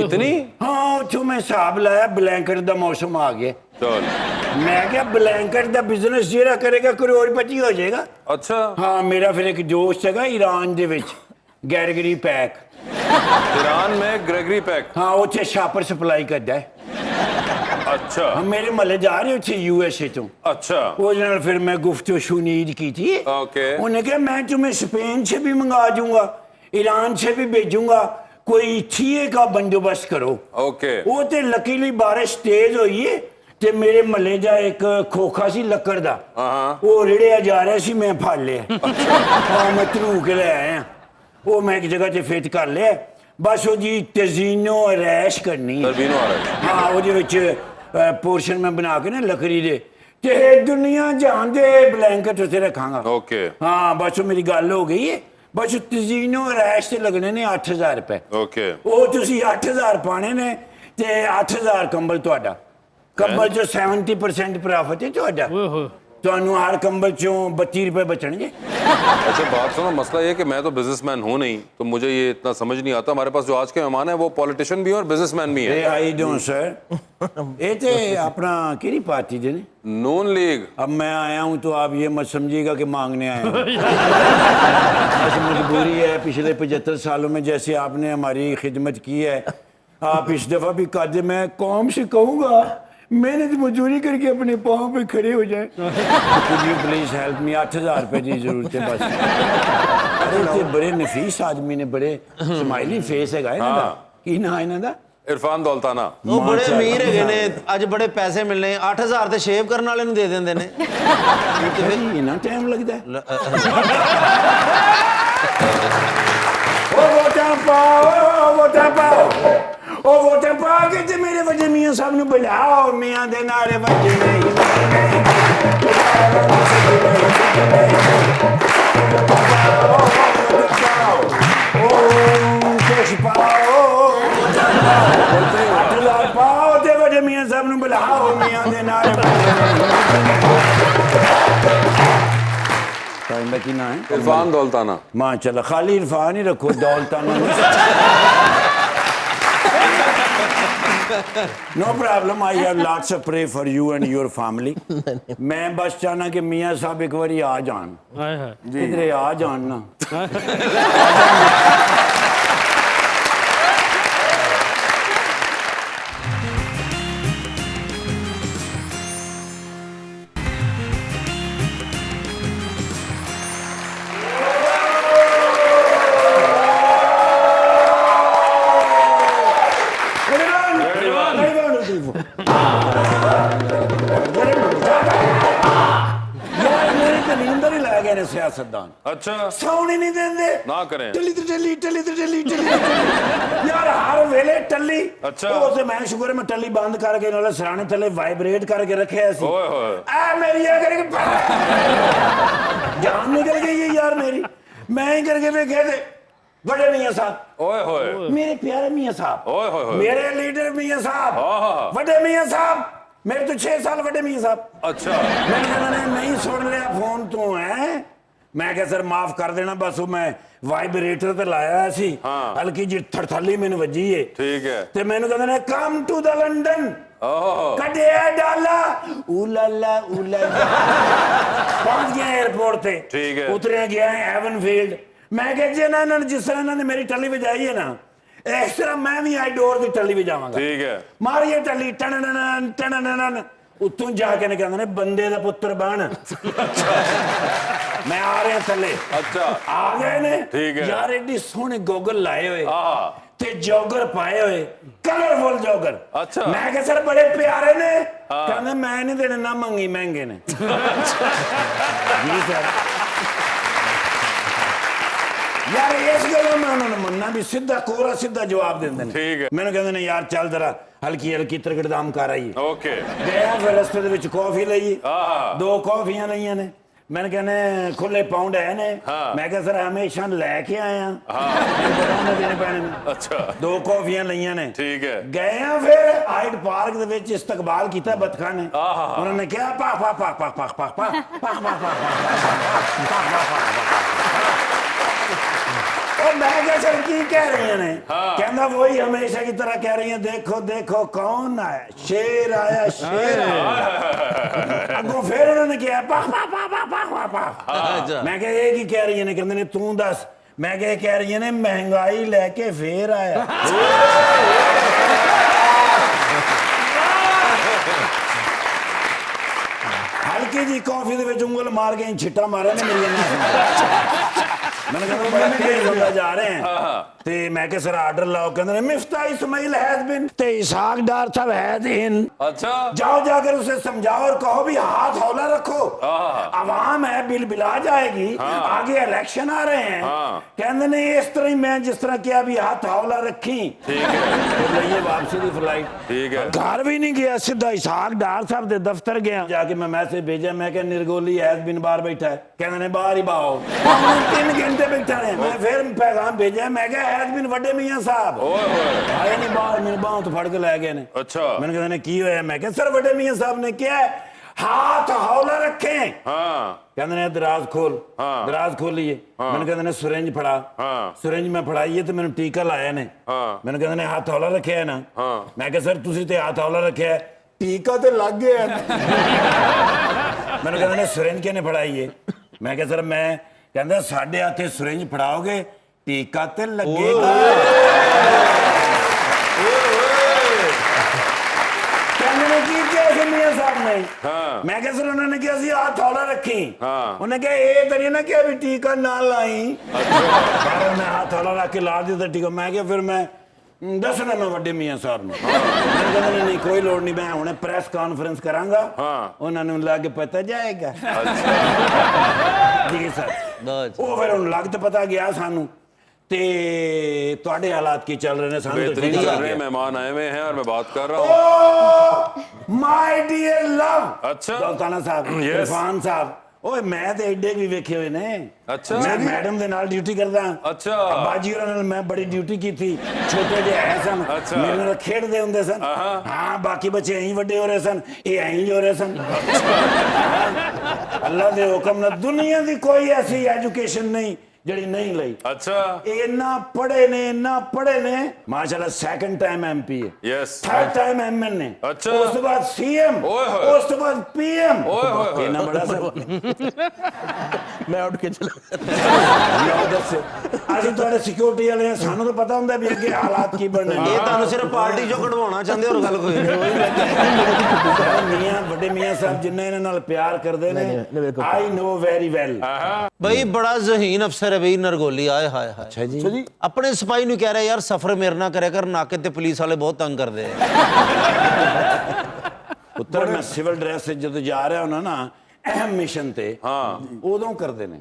इतनी? ਹਾਂ, ਉੱਥੋਂ ਮੈਂ ਹਿਸਾਬ ਲਾਇਆ, ਬਲੈਂਕਟ ਦਾ ਮੌਸਮ ਆ ਗਿਆ। चल। ਮੈਂ ਕਿਹਾ ਬਲੈਂਕਟ ਦਾ ਬਿਜ਼ਨਸ ਜਿਹੜਾ ਕਰੇਗਾ ਕਰੋੜਪਤੀ ਹੋ ਜਾਏਗਾ। अच्छा। ਹਾਂ, ਮੇਰਾ ਫਿਰ ਇੱਕ ਦੋਸਤ ਹੈਗਾ ਈਰਾਨ ਦੇ ਵਿੱਚ, ਗੈਰਗਰੀ ਪੈਕ। ईरान में ग्रेगरी पैक। ਹਾਂ, ਉੱਥੇ ਛਾਪਰ ਸਪਲਾਈ ਕਰਦਾ ਹੈ। अच्छा। ਹਾਂ, ਮੇਰੇ ਮਹੱਲੇ ਜਾ ਰਹੇ ਉੱਥੇ USA ਤੋਂ। अच्छा। ਉਹਦੇ ਨਾਲ ਫਿਰ मैं गुफ्तगू शुनीद की थी। ओके। उन्होंने कहा मैं तुम्हें स्पेन से भी मंगा दूंगा, ईरान से भी भेजूंगा, कोई थिए का बंदोबस्त करो। ओके। वो तो लकीली बारिश तेज हुई है ते मेरे महल्ले जा एक खोखा सी लक्कड़ दा, हाँ। वो रिड़िया जा रहा सी, मैं फड़ लिया। हाँ, मैं धरू के ले आया। वो मैं एक जगह ते फिट कर लिया। बस वो जी तजीनो रैश करनी है। तरबीनो आ रहा है। हाँ, ਉਹਦੇ ਵਿੱਚ पोर्शन में बना के ना लकड़ी दे ते दुनिया जान दे ब्लैंकेट उसे रखांगा। ओके। हाँ, बस वो मेरी गल हो गई है। बस तजीनो रैश ते लगने ने 8000 रुपए। ओके। ਉਹ ਤੁਸੀਂ 8000 ਪਾਣੇ ਨੇ ਤੇ 8000 ਕੰਬਲ ਤੁਹਾਡਾ। ਕੰਬਲ ਚੋਂ 70% ਪ੍ਰੋਫਿਟ ਹੈ ਤੁਹਾਡਾ। ओए होए। ਤੁਹਾਨੂੰ ਹਰ ਕੰਬਲ ਚੋਂ 32 रुपए बचणगे। अच्छा बात सुनो, मसला ये है कि मैं तो बिजनेसमैन हूँ नहीं, तो मुझे ये इतना समझ नहीं आता। हमारे पास जो आज के मेहमान है वो पॉलिटिशियन भी है और बिजनेसमैन भी है। How you doing sir? ये तो अपना किहड़ी पार्टी दे ने? नून लीग। अब मैं आया हूँ तो आप ये मत समझिएगा कि मांगने आया हूँ। ऐसी मजबूरी है, पिछले 75 सालों में जैसे आपने हमारी खिदमत की है, आप इस दफ़ा भी कादे, मैं कौम से कहूँगा मेहनत मजदूरी करके अपने पाँव पे खड़े हो जाए। प्लीज हेल्प मी, 8000 रुपए की जरूरत है बस। अरे ते बड़े नफीस आदमी ने, बड़े स्माइली फेस है ना, ਕੀ ਨਾਂ ਇਹਨਾਂ ਦਾ? इरफान दौलताना। ਉਹ ਬੜੇ ਅਮੀਰ ਹੈਗੇ ਨੇ, ਅੱਜ ਬੜੇ ਪੈਸੇ ਮਿਲਨੇ, 8000 ਤੇ ਸ਼ੇਵ ਕਰਨ ਵਾਲੇ ਨੂੰ ਦੇ ਦਿੰਦੇ ਨੇ। ਇੰਨਾ ਟਾਈਮ ਲੱਗਦਾ ਹੈ? ਉਹ ਵੋਟਾਂ ਪਾਓ, ਵੋਟਾਂ ਪਾਓ, ਉਹ ਵੋਟਾਂ ਪਾ ਕੇ ਤੇ ਮੇਰੇ ਵੱਡੇ ਮੀਆਂ ਸਾਹਿਬ ਨੂੰ ਬੁਲਾਓ। ਮੀਆਂ ਦੇ ਨਾਰੇ ਵੱਜੇ ਨਹੀਂ ਪਾਓ ਤੇ ਵੱਡੇ ਮੀਆਂ ਸਾਹਿਬ ਨੂੰ ਬੁਲਾਓ। ਮੀਆਂ ਦੇ ਨਾਰੇ ਦਾ ਕੀ ਨਾਂ ਹੈ? इरफान दौलताना। माशाल्लाह, खाली इरफान ही रखो, Daultana no problem. I have lots of pray for you and your family. मैं बस चाहना कि मियां साहब एक बारी आ जान, इधर आ जान ना। सियासतदान अच्छा सौन ही नहीं देंदे ना करें। टली ते टली, टली ते टली, टली ते टली। यार हर वेले टली। अच्छा। वो ते मैं शुक्र है मैं टली बंद करके नाले सराने थले वाइब्रेट करके रखे ऐसी। ओए होए। आ मेरी ये करके जान निकल गई है यार मेरी। मैं ही करके वे कहते बड़े मियां साहब, ओए होए। मेरे प्यारे मियां साहब, ओए होए होए। मेरे लीडर मियां साहब, हाँ। बड़े मियां साहब, मेरे तो 6 साल बड़े मियां साहब। अच्छा मैंने कहा नहीं सुन लिया फोन तू है। मैं क्या सर माफ कर देना, बस वो मैं वाइब्रेटर ते लाया सी। हाँ। हल्की जी थरथली मैंने वजी है। ठीक है। ते मैंने कहते ने कम टू द लंदन। ओह कटिया डाला उलाला उलाला। पहुंच गया एयरपोर्ट पे। ठीक है। उतरे गया है हेवनफील्ड। मैं कह जी ना इन्होंने जिस तरह इन्होंने मेरी टली बजाई है ना, इस तरह मैं भी आई डोर की टली बजावांगा। ठीक है। मारिए टली टन टन उत्तों जाके ने कहते ने बंदे दा पुत्र बन। मैं आ रहे थले। अच्छा आ गए ने। ठीक है। यार एडी सोहने गोगल लाए हुए हाँ। ते जॉगर पाए हुए, कलरफुल जॉगर। अच्छा। मैं कहा सर बड़े प्यारे ने। कहंदे मैं नहीं देने, ना मंगी महंगे ने। जी सर। यार इस गल में उन्होंने मन्ना भी सीधा कोरा सीधा जवाब देंदे ने। ठीक है। मैंने कहंदे ने यार चल जरा हल्की हल्की तिरगड़दाम कर आई। ओके गया फिर रस्ते दे विच कॉफी लई। हाँ। 2 कॉफियां लईयां ने। मैंने कहने खुले पाउंड है ने। हाँ। मैं कहा सर हमेशा लेके आया। हाँ। देने पैने ने। अच्छा 2 कॉफियां लईयां ने। ठीक है। गए हैं फिर हाइड पार्क दे विच इस्तकबाल कीता बतखा ने। हाँ। उन्होंने कहा पाक पाक पाक पाक पाक पाक पाक पाक और मैं क्या सर की कह रही है ने। कहना वही हमेशा की तरह कह रही है, देखो देखो कौन आया, शेर आया शेर आया। अगो फिर उन्होंने किया पाक पाक पाक पाक पाक पाक। मैं क्या ये की कह रही है ने, कहते ने तू दस। मैं क्या कह रही है ने, महंगाई लेके फिर आया। हल्की जी कॉफी दे विच उंगल मार के छिट्टा मारे ने मेरी। मैंने कहा बड़ा तेज होता जा रहे हैं। ते मैं के सर आर्डर लाओ। कहते ने मिफ्ता इस्माइल हैज बीन ते इसहाक डार साहब हैज इन। अच्छा जाओ जाकर उसे समझाओ और कहो भी हाथ हौला रखो, आवाम है बिल बिला जाएगी। आगे इलेक्शन आ रहे हैं। कहते ने इस तरह ही मैं जिस तरह किया भी हाथ हौला रखी। ठीक है। ये वापसी की फ्लाइट। ठीक है। घर भी नहीं गया, सीधा इसहाक डार साहब के दफ्तर गया। जाके मैं मैसेज भेजा, मैं क्या निर्गोली हैज बीन बाहर बैठा है। कहते ने बाहर ही बाओ। 3 घंटे बैठा रहे। मैं फिर पैगाम भेजा, मैं क्या हैज बीन वड्डे मियां साहब आए नहीं बाहर, मेरे बाहों तो फड़ के ले गए ने। अच्छा मैंने कहते ने की होया। मैं क्या सर वड्डे मियां साहब ने क्या है, हाथ हौला रखें। कहते ने दराज खोल। दराज खोलिए। मैंने कहते ने सुरेंज फड़ा। सुरेंज में फड़ाइए तो मैंने टीका लाया ने। मैंने कहते ने हाथ हौला रखे है ना। मैं क्या सर तुसी ते हाथ हौला रखे है, टीका तो लग गया। मैंने कहते ने सुरेंज किने फड़ाइए। मैं क्या सर मैं कहते साढ़े हाथे सुरेंज फड़ाओगे टीका ते लगेगा। कहने की क्या मियां साहब ने। मैं क्या सर उन्होंने क्या सी हाथ हौला रखी। उन्हें क्या ये तो नहीं ना क्या भी टीका ना लाई। मैं हाथ हौला रख के ला दिया टीका। मैं क्या फिर मैं ਦੱਸਣਾ ਮੈਂ ਵੱਡੇ ਮੀਆਂ ਸਾਹਿਬ ਨੂੰ ਮੈਂ ਕਹਿੰਦਾ ਨਹੀਂ ਕੋਈ ਲੋੜ ਨਹੀਂ ਮੈਂ ਹੁਣੇ ਪ੍ਰੈਸ ਕਾਨਫਰੰਸ ਕਰਾਂਗਾ ਉਹਨਾਂ ਨੂੰ ਲੱਗ ਪਤਾ ਜਾਏਗਾ ਜੀ ਸਰ ਉਹ ਫਿਰ ਹੁਣ ਲੱਗ ਤਾਂ ਪਤਾ ਗਿਆ ਸਾਨੂੰ ਤੇ ਤੁਹਾਡੇ ਹਾਲਾत ਕੀ ਚੱਲ ਰਹੇ ਨੇ ਸਾਨੂੰ बेहतरीन चल रहे हैं, मेहमान आए हुए हैं और मैं बात कर रहा हूँ। ਮਾਈ ਡੀਅਰ ਲਵ अच्छा ਦੌਲਤਾਨਾ ਸਾਹਿਬ Yes. ਇਰਫਾਨ ਸਾਹਿਬ ਓਏ ਮੈਂ ਤੇ ਐਡੇ ਵੀ ਵੇਖੇ ਹੋਏ ਨੇ ਅੱਛਾ। ਮੈਂ ਮੈਡਮ ਦੇ ਨਾਲ ਡਿਊਟੀ ਕਰਦਾ ਅੱਛਾ। ਬਾਜੀ ਉਹਨਾਂ ਨਾਲ ਮੈਂ ਬੜੀ ਡਿਊਟੀ ਕੀਤੀ ਛੋਟੇ ਜਿਹੇ ਹੈ ਸਨ ਅੱਛਾ। ਮੇਰੇ ਨਾਲ ਖੇਡਦੇ ਹੁੰਦੇ ਸਨ ਹਾਂ ਬਾਕੀ ਬੱਚੇ ਐਂ ਵੱਡੇ ਹੋ ਰਹੇ ਸਨ ਇਹ ਐਂ ਹੋ ਰਹੇ ਸਨ ਅੱਲਾ ਦੇ ਹੁਕਮ ਨਾਲ ਦੁਨੀਆ ਦੀ ਕੋਈ ਐਸੀ ਐਜੂਕੇਸ਼ਨ ਨਹੀਂ ਜਿਹੜੀ ਨਹੀਂ ਲਈ अच्छा ਇੰਨਾ ਪੜੇ ਨੇ ਮਾਸ਼ਾਅੱਲਾ ਸੈਕੰਡ ਟਾਈਮ ਐਮਪੀ ਹੈ यस ਥਰਡ ਟਾਈਮ ਐਮਐਨ ਨੇ ਅੱਛਾ। ਉਸ ਤੋਂ ਬਾਅਦ ਸੀਐਮ ਓਏ ਹੋਏ। ਉਸ ਤੋਂ ਬਾਅਦ ਪੀਐਮ ਓਏ ਹੋਏ ਹੋਏ। ਇੰਨਾ ਬੜਾ ਸਰ मैं उठ के चला ਲਓ ਦੱਸੋ ਅਸੀਂ ਤੁਹਾਡੇ ਸਿਕਿਉਰਿਟੀ ਵਾਲੇ ਹਾਂ ਸਾਨੂੰ ਤਾਂ ਪਤਾ ਹੁੰਦਾ ਵੀ ਅੱਗੇ ਹਾਲਾਤ ਕੀ ਬਣਨੇ ਇਹ ਤੁਹਾਨੂੰ ਸਿਰਫ ਪਾਰਟੀ ਚੋਂ ਕਢਵਾਉਣਾ ਚਾਹੁੰਦੇ ਹੋਰ ਗੱਲ ਕੋਈ ਨਹੀਂ ਮੀਆਂ ਵੱਡੇ ਮੀਆਂ ਸਾਹਿਬ ਜਿੰਨਾ ਇਹਨਾਂ ਨਾਲ ਪਿਆਰ ਕਰਦੇ ਨੇ ਆਈ ਨੋ ਵੈਰੀ ਵੈਲ ਬਈ ਬੜਾ ਜ਼ਹੀਨ ਅਫਸਰ ਹੈ ਬਈ ਨਰਗੋਲੀ ਆਏ ਹਾਏ ਹਾਏ ਅੱਛਾ ਜੀ ਆਪਣੇ ਸਿਪਾਹੀ ਨੂੰ ਕਹਿ ਰਿਹਾ ਯਾਰ ਸਫਰ ਮੇਰੇ ਨਾਲ ਕਰਿਆ ਕਰ ਨਾਕੇ ਤੇ ਪੁਲਿਸ ਵਾਲੇ ਬਹੁਤ ਤੰਗ ਕਰਦੇ ਆ ਉੱਤਰ ਮੈਂ ਸਿਵਲ ਡਰੈਸ ਤੇ ਜਦੋਂ ਜਾ ਰਿਹਾ ਹੁੰਦਾ ਨਾ ਅਹਿਮ ਮਿਸ਼ਨ ਤੇ हाँ ਉਦੋਂ ਕਰਦੇ ਨੇ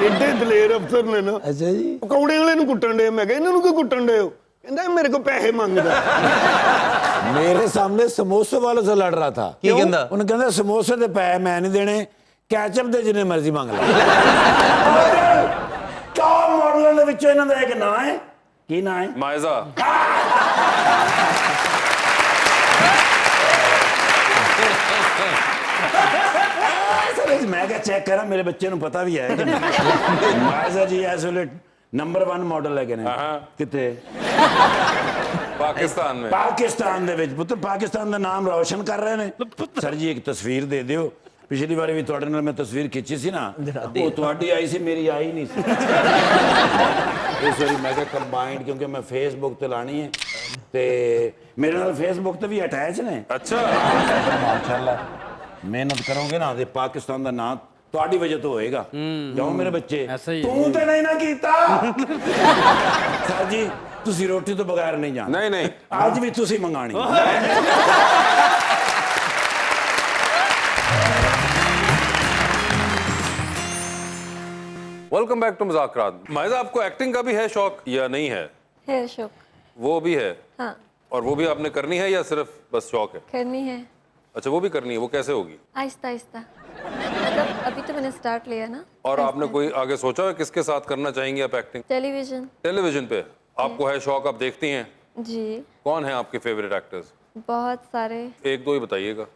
ਐਡੇ ਦਲੇਰ ਅਫਸਰ ਨੇ ਨਾ ਅੱਛਾ ਜੀ ਪਕੌੜੇ ਵਾਲੇ ਨੂੰ ਕੁੱਟਣ ਦੇ ਮੈਂ ਕਿਹਾ ਇਹਨਾਂ ਨੂੰ ਕਿਉਂ ਕੁੱਟਣ ਦੇ ਹੋ ਕਹਿੰਦਾ ਇਹ ਮੇਰੇ ਕੋਲ ਪੈਸੇ ਮੰਗਦਾ मेरे सामने समोसे वाले से लड़ रहा था ਕੀ ਕਹਿੰਦਾ उन्हें कहता समोसे दे पैसे मैं नहीं देने कैचअप दे जिन्हें मर्जी मांग ले टॉप मॉडलों ਦੇ ਵਿੱਚੋਂ ਇਹਨਾਂ ਦਾ ਇੱਕ ਨਾਂ ਹੈ ਕੀ ਨਾਂ ਹੈ मायजा सर मैं क्या चेक करा मेरे बच्चे ਨੂੰ ਪਤਾ ਵੀ ਹੈ ਕਿ ਮਾਇਜ਼ਾ ਜੀ ਇਸ ਵੇਲੇ ਨੰਬਰ 1 ਮਾਡਲ ਹੈਗੇ ਨੇ ਕਿੱਥੇ पाकिस्तान में ਪਾਕਿਸਤਾਨ ਦੇ ਵਿੱਚ ਪੁੱਤ ਪਾਕਿਸਤਾਨ ਦਾ ਨਾਮ ਰੌਸ਼ਨ ਕਰ ਰਹੇ ਨੇ ਸਰ ਜੀ ਇੱਕ ਤਸਵੀਰ ਦੇ ਦਿਓ ਪਿਛਲੀ ਵਾਰੀ ਵੀ ਤੁਹਾਡੇ ਨਾਲ ਮੈਂ ਤਸਵੀਰ ਖਿੱਚੀ ਸੀ ਨਾ ਉਹ ਤੁਹਾਡੀ ਆਈ ਸੀ ਮੇਰੀ ਆਈ ਨਹੀਂ ਸੀ ਇਸ ਵਾਰੀ ਮੈਂ ਕਿਹਾ ਕੰਬਾਈਨਡ ਕਿਉਂਕਿ ਮੈਂ ਫੇਸਬੁੱਕ ਤੇ ਲਾਣੀ ਹੈ ਤੇ ਮੇਰੇ ਨਾਲ ਫੇਸਬੁੱਕ ਤੇ ਵੀ ਅਟੈਚ ਨੇ अच्छा ਮਾਸ਼ਾਅੱਲਾ ਮਿਹਨਤ ਕਰੋਗੇ ਨਾ ਤੇ ਪਾਕਿਸਤਾਨ ਦਾ ਨਾਂ ਤੁਹਾਡੀ ਵਜ੍ਹਾ ਤੋਂ ਹੋਏਗਾ ਜਾਓ ਮੇਰੇ ਬੱਚੇ ਐਸਾ ਹੀ ਤੂੰ ਤੇ ਨਹੀਂ ਨਾ ਕੀਤਾ ਸਰ ਜੀ ਤੁਸੀਂ ਰੋਟੀ ਤੋਂ ਬਗੈਰ ਨਹੀਂ ਜਾਣਾ नहीं नहीं ਅੱਜ ਵੀ ਤੁਸੀਂ ਮੰਗਾਣੀ वेलकम बैक टू मुज़ाकरात। मायजा आपको एक्टिंग का भी है शौक या नहीं है? है शौक। वो भी है हाँ और वो भी आपने करनी है या सिर्फ बस शौक है? करनी है अच्छा वो भी करनी है, वो कैसे होगी? आहिस्ता आहिस्ता मतलब अभी तो मैंने स्टार्ट लिया ना। और आपने कोई आगे सोचा है किसके साथ करना चाहेंगी आप एक्टिंग? टेलीविजन। टेलीविजन पे आपको है शौक, आप देखती हैं? जी कौन है आपके फेवरेट एक्टर्स? बहुत सारे। एक दो ही बताइएगा।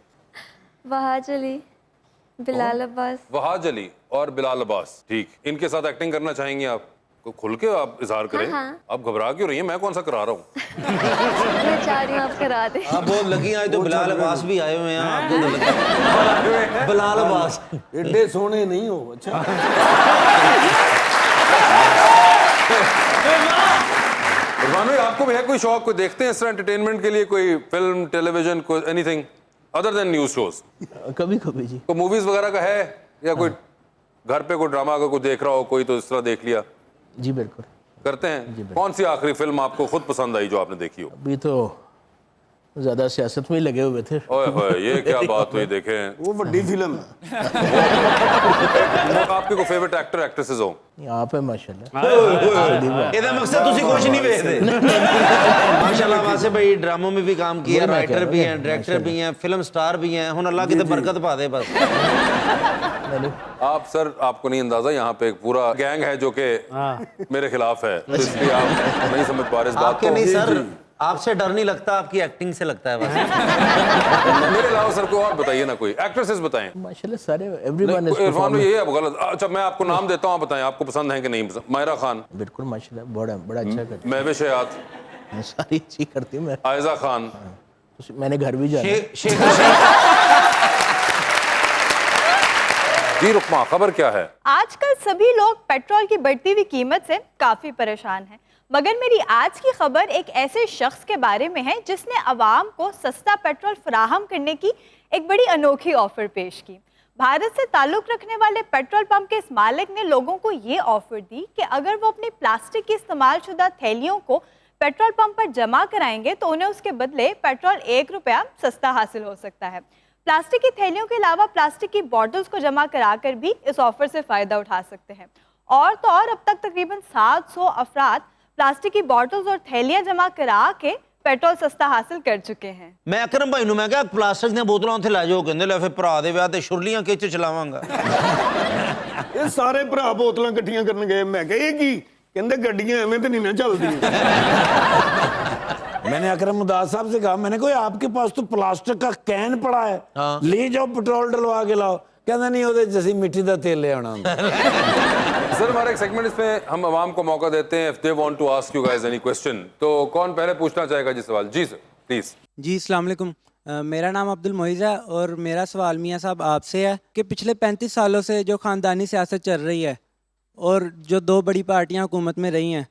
वहाज अली, बिलाल अब्बास। वहाज अली और बिलाल अब्बास, ठीक। इनके साथ एक्टिंग करना चाहेंगी आप? को खुल के आप इजहार करें। हाँ। आप घबरा क्यों रही हैं? मैं कौन सा करा रहा हूँ? मैं चाह रही हूँ आप करा दे। आप बहुत लगी आज तो बिलाल अब्बास भी आए हुए हैं आपको तो लगा बिलाल अब्बास एडे सोने नहीं हो। अच्छा इरफान भाई आपको भी है कोई शौक, कोई देखते हैं इस तरह एंटरटेनमेंट के लिए कोई फिल्म, टेलीविजन, कोई anything other than news shows? कभी कभी जी। तो मूवीज वगैरह का है या कोई घर पे कोई ड्रामा अगर कोई देख रहा हो कोई तो इस तरह देख लिया? जी बिल्कुल करते हैं। कौन सी आखिरी फिल्म आपको खुद पसंद आई जो आपने देखी हो? अभी तो ज़्यादा सियासत में ही लगे हुए थे। ओए होए ये क्या बात हुई, देखें। वो बड़ी फिल्म है। आपके को फेवरेट एक्टर एक्ट्रेसेस हो? आप है माशाल्लाह। ਇਹਦਾ ਮਕਸਦ ਤੁਸੀਂ ਕੁਝ ਨਹੀਂ ਵੇਖਦੇ ਮਾਸ਼ਾਅल्लाह ਵਾਸੇ ਭਾਈ ਡਰਾਮੋं में भी काम किया, राइटर भी हैं, डायरेक्टर भी हैं, फिल्म स्टार भी हैं। हुन अल्लाह की तो बरकत पा दे बस। आप सर आपको नहीं अंदाजा यहाँ पे एक पूरा गैंग है जो कि मेरे खिलाफ है, तो इसलिए आप नहीं समझ पा रहे इस बात आपके को। नहीं सर, आपसे डर नहीं लगता, आपकी एक्टिंग से लगता है बस। मेरे अलावा सर को और बताइए ना, कोई एक्ट्रेसेस बताएं। माशाल्लाह सारे एवरीवन इज इरफान भाई ये अब गलत। अच्छा मैं आपको नाम देता हूँ, आप बताएं आपको पसंद है कि नहीं पसंद। मायरा खान, बिल्कुल माशाल्लाह बड़ा अच्छा करती महविश हयात, है, सारी चीज करती हूँ मैं। आयजा खान, मैंने घर भी जाना है। जी रुकमा खबर क्या है? आजकल सभी लोग पेट्रोल की बढ़ती हुई कीमत से काफी परेशान हैं, मगर मेरी आज की खबर एक ऐसे शख्स के बारे में है जिसने अवाम को सस्ता पेट्रोल फराहम करने की एक बड़ी अनोखी ऑफर पेश की। भारत से ताल्लुक रखने वाले पेट्रोल पंप के इस मालिक ने लोगों को ये ऑफर दी कि अगर वो अपनी प्लास्टिक की इस्तेमाल शुदा थैलियों को पेट्रोल पंप पर जमा कराएंगे तो उन्हें उसके बदले पेट्रोल 1 रुपया सस्ता हासिल हो सकता है। प्लास्टिक की थैलियों के अलावा प्लास्टिक की बॉटल्स को जमा कराकर भी इस ऑफर से फ़ायदा उठा सकते हैं। और तो और अब तक तकरीबन 700 अफराद प्लास्टिक की बॉटल्स और थैलियाँ जमा करा के पेट्रोल सस्ता हासिल कर चुके हैं। मैं अकरम भाई मैं क्या प्लास्टिक ਦੀਆਂ ਬੋਤਲਾਂ ਉੱਥੇ ਲੈ ਜਾਓ, ਕਹਿੰਦੇ ਲੈ ਫਿਰ ਭਰਾ ਦੇ ਵਿਆਹ ਤੇ ਛੁਰਲੀਆਂ ਖਿੱਚ ਚਲਾਵਾਂਗਾ। ਇਹ ਸਾਰੇ ਭਰਾ ਬੋਤਲਾਂ ਇਕੱਠੀਆਂ ਕਰਨ ਗਏ। ਮੈਂ ਕਿਹਾ ਇਹ ਕੀ? ਕਹਿੰਦੇ ਗੱਡੀਆਂ ਐਵੇਂ ਤੇ ਨਹੀਂ ਨਾ ਚੱਲਦੀਆਂ। मैंने अकरम उदास साहब से कहा, मैंने कहा आपके पास तो प्लास्टिक का कैन पड़ा है, ले जाओ पेट्रोल डलवा के लाओ। कहता नहीं वो जैसी मिट्टी का तेल ले आना। सर हमारा एक सेगमेंट इसमें हम आवाम को मौका देते हैं, if they want to ask you guys any question. तो कौन पहले पूछना चाहेगा जी सवाल? जी सर प्लीज। जी अस्सलाम वालेकुम, मेरा नाम अब्दुल मोइज़ है और मेरा सवाल मियाँ साहब आपसे है कि पिछले 35 सालों से जो ख़ानदानी सियासत चल रही है और जो दो बड़ी पार्टियाँ हुकूमत में रही हैं,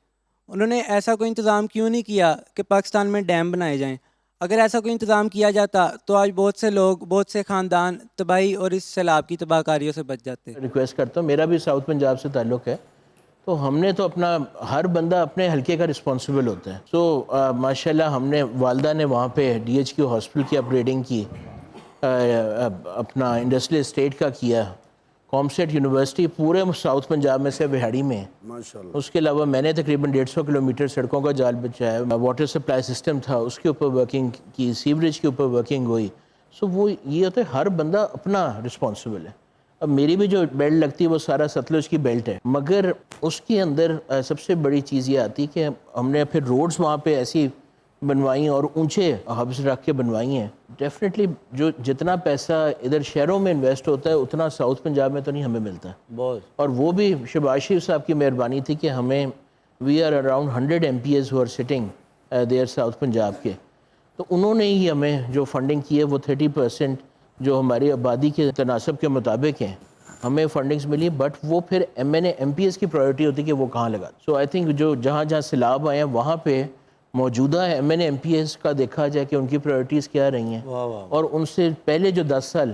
उन्होंने ऐसा कोई इंतज़ाम क्यों नहीं किया कि पाकिस्तान में डैम बनाए जाएं? अगर ऐसा कोई इंतज़ाम किया जाता तो आज बहुत से लोग, बहुत से ख़ानदान तबाही और इस सैलाब की तबाहकारियों से बच जाते। रिक्वेस्ट करता हूँ, मेरा भी साउथ पंजाब से ताल्लुक़ है, तो हमने तो अपना हर बंदा अपने हलके का रिस्पॉन्सिबल होता है। सो माशाल्लाह हमने वालदा ने वहाँ पे DHQ हॉस्पिटल की अपग्रेडिंग की, अपना इंडस्ट्रियल एस्टेट का किया, कॉमसेट यूनिवर्सिटी पूरे साउथ पंजाब में से बिहाड़ी में है माशाल्लाह। उसके अलावा मैंने तकरीबन 150 किलोमीटर सड़कों का जाल बिछाया, वाटर सप्लाई सिस्टम था उसके ऊपर वर्किंग की, सीवरेज के ऊपर वर्किंग हुई। सो वो ये होता है हर बंदा अपना रिस्पॉन्सिबल है। अब मेरी भी जो बेल्ट लगती है वो सारा सतलुज की बेल्ट है, मगर उसके अंदर सबसे बड़ी चीज़ ये आती है कि हमने फिर रोड्स वहाँ पे ऐसी बनवाई और ऊंचे हब्स रख के बनवाई हैं। डेफिनेटली जो जितना पैसा इधर शहरों में इन्वेस्ट होता है उतना साउथ पंजाब में तो नहीं हमें मिलता बहुत। और वो भी शहबाज शरीफ साहब की मेहरबानी थी कि हमें we are around 100 MPs who are sitting there south Punjab के, तो उन्होंने ही हमें जो फंडिंग की है वो 30% जो हमारी आबादी के तनासब के मुताबिक हैं हमें फंडिंग्स मिली। बट वो फिर MNA MPs की प्रायोरिटी होती है कि वो कहाँ लगा। सो आई थिंक जो जहाँ जहाँ सैलाब आए हैं वहाँ पे मौजूदा MNA MPs का देखा जाए कि उनकी प्रायोरिटीज़ क्या रही हैं, और उनसे पहले जो 10 साल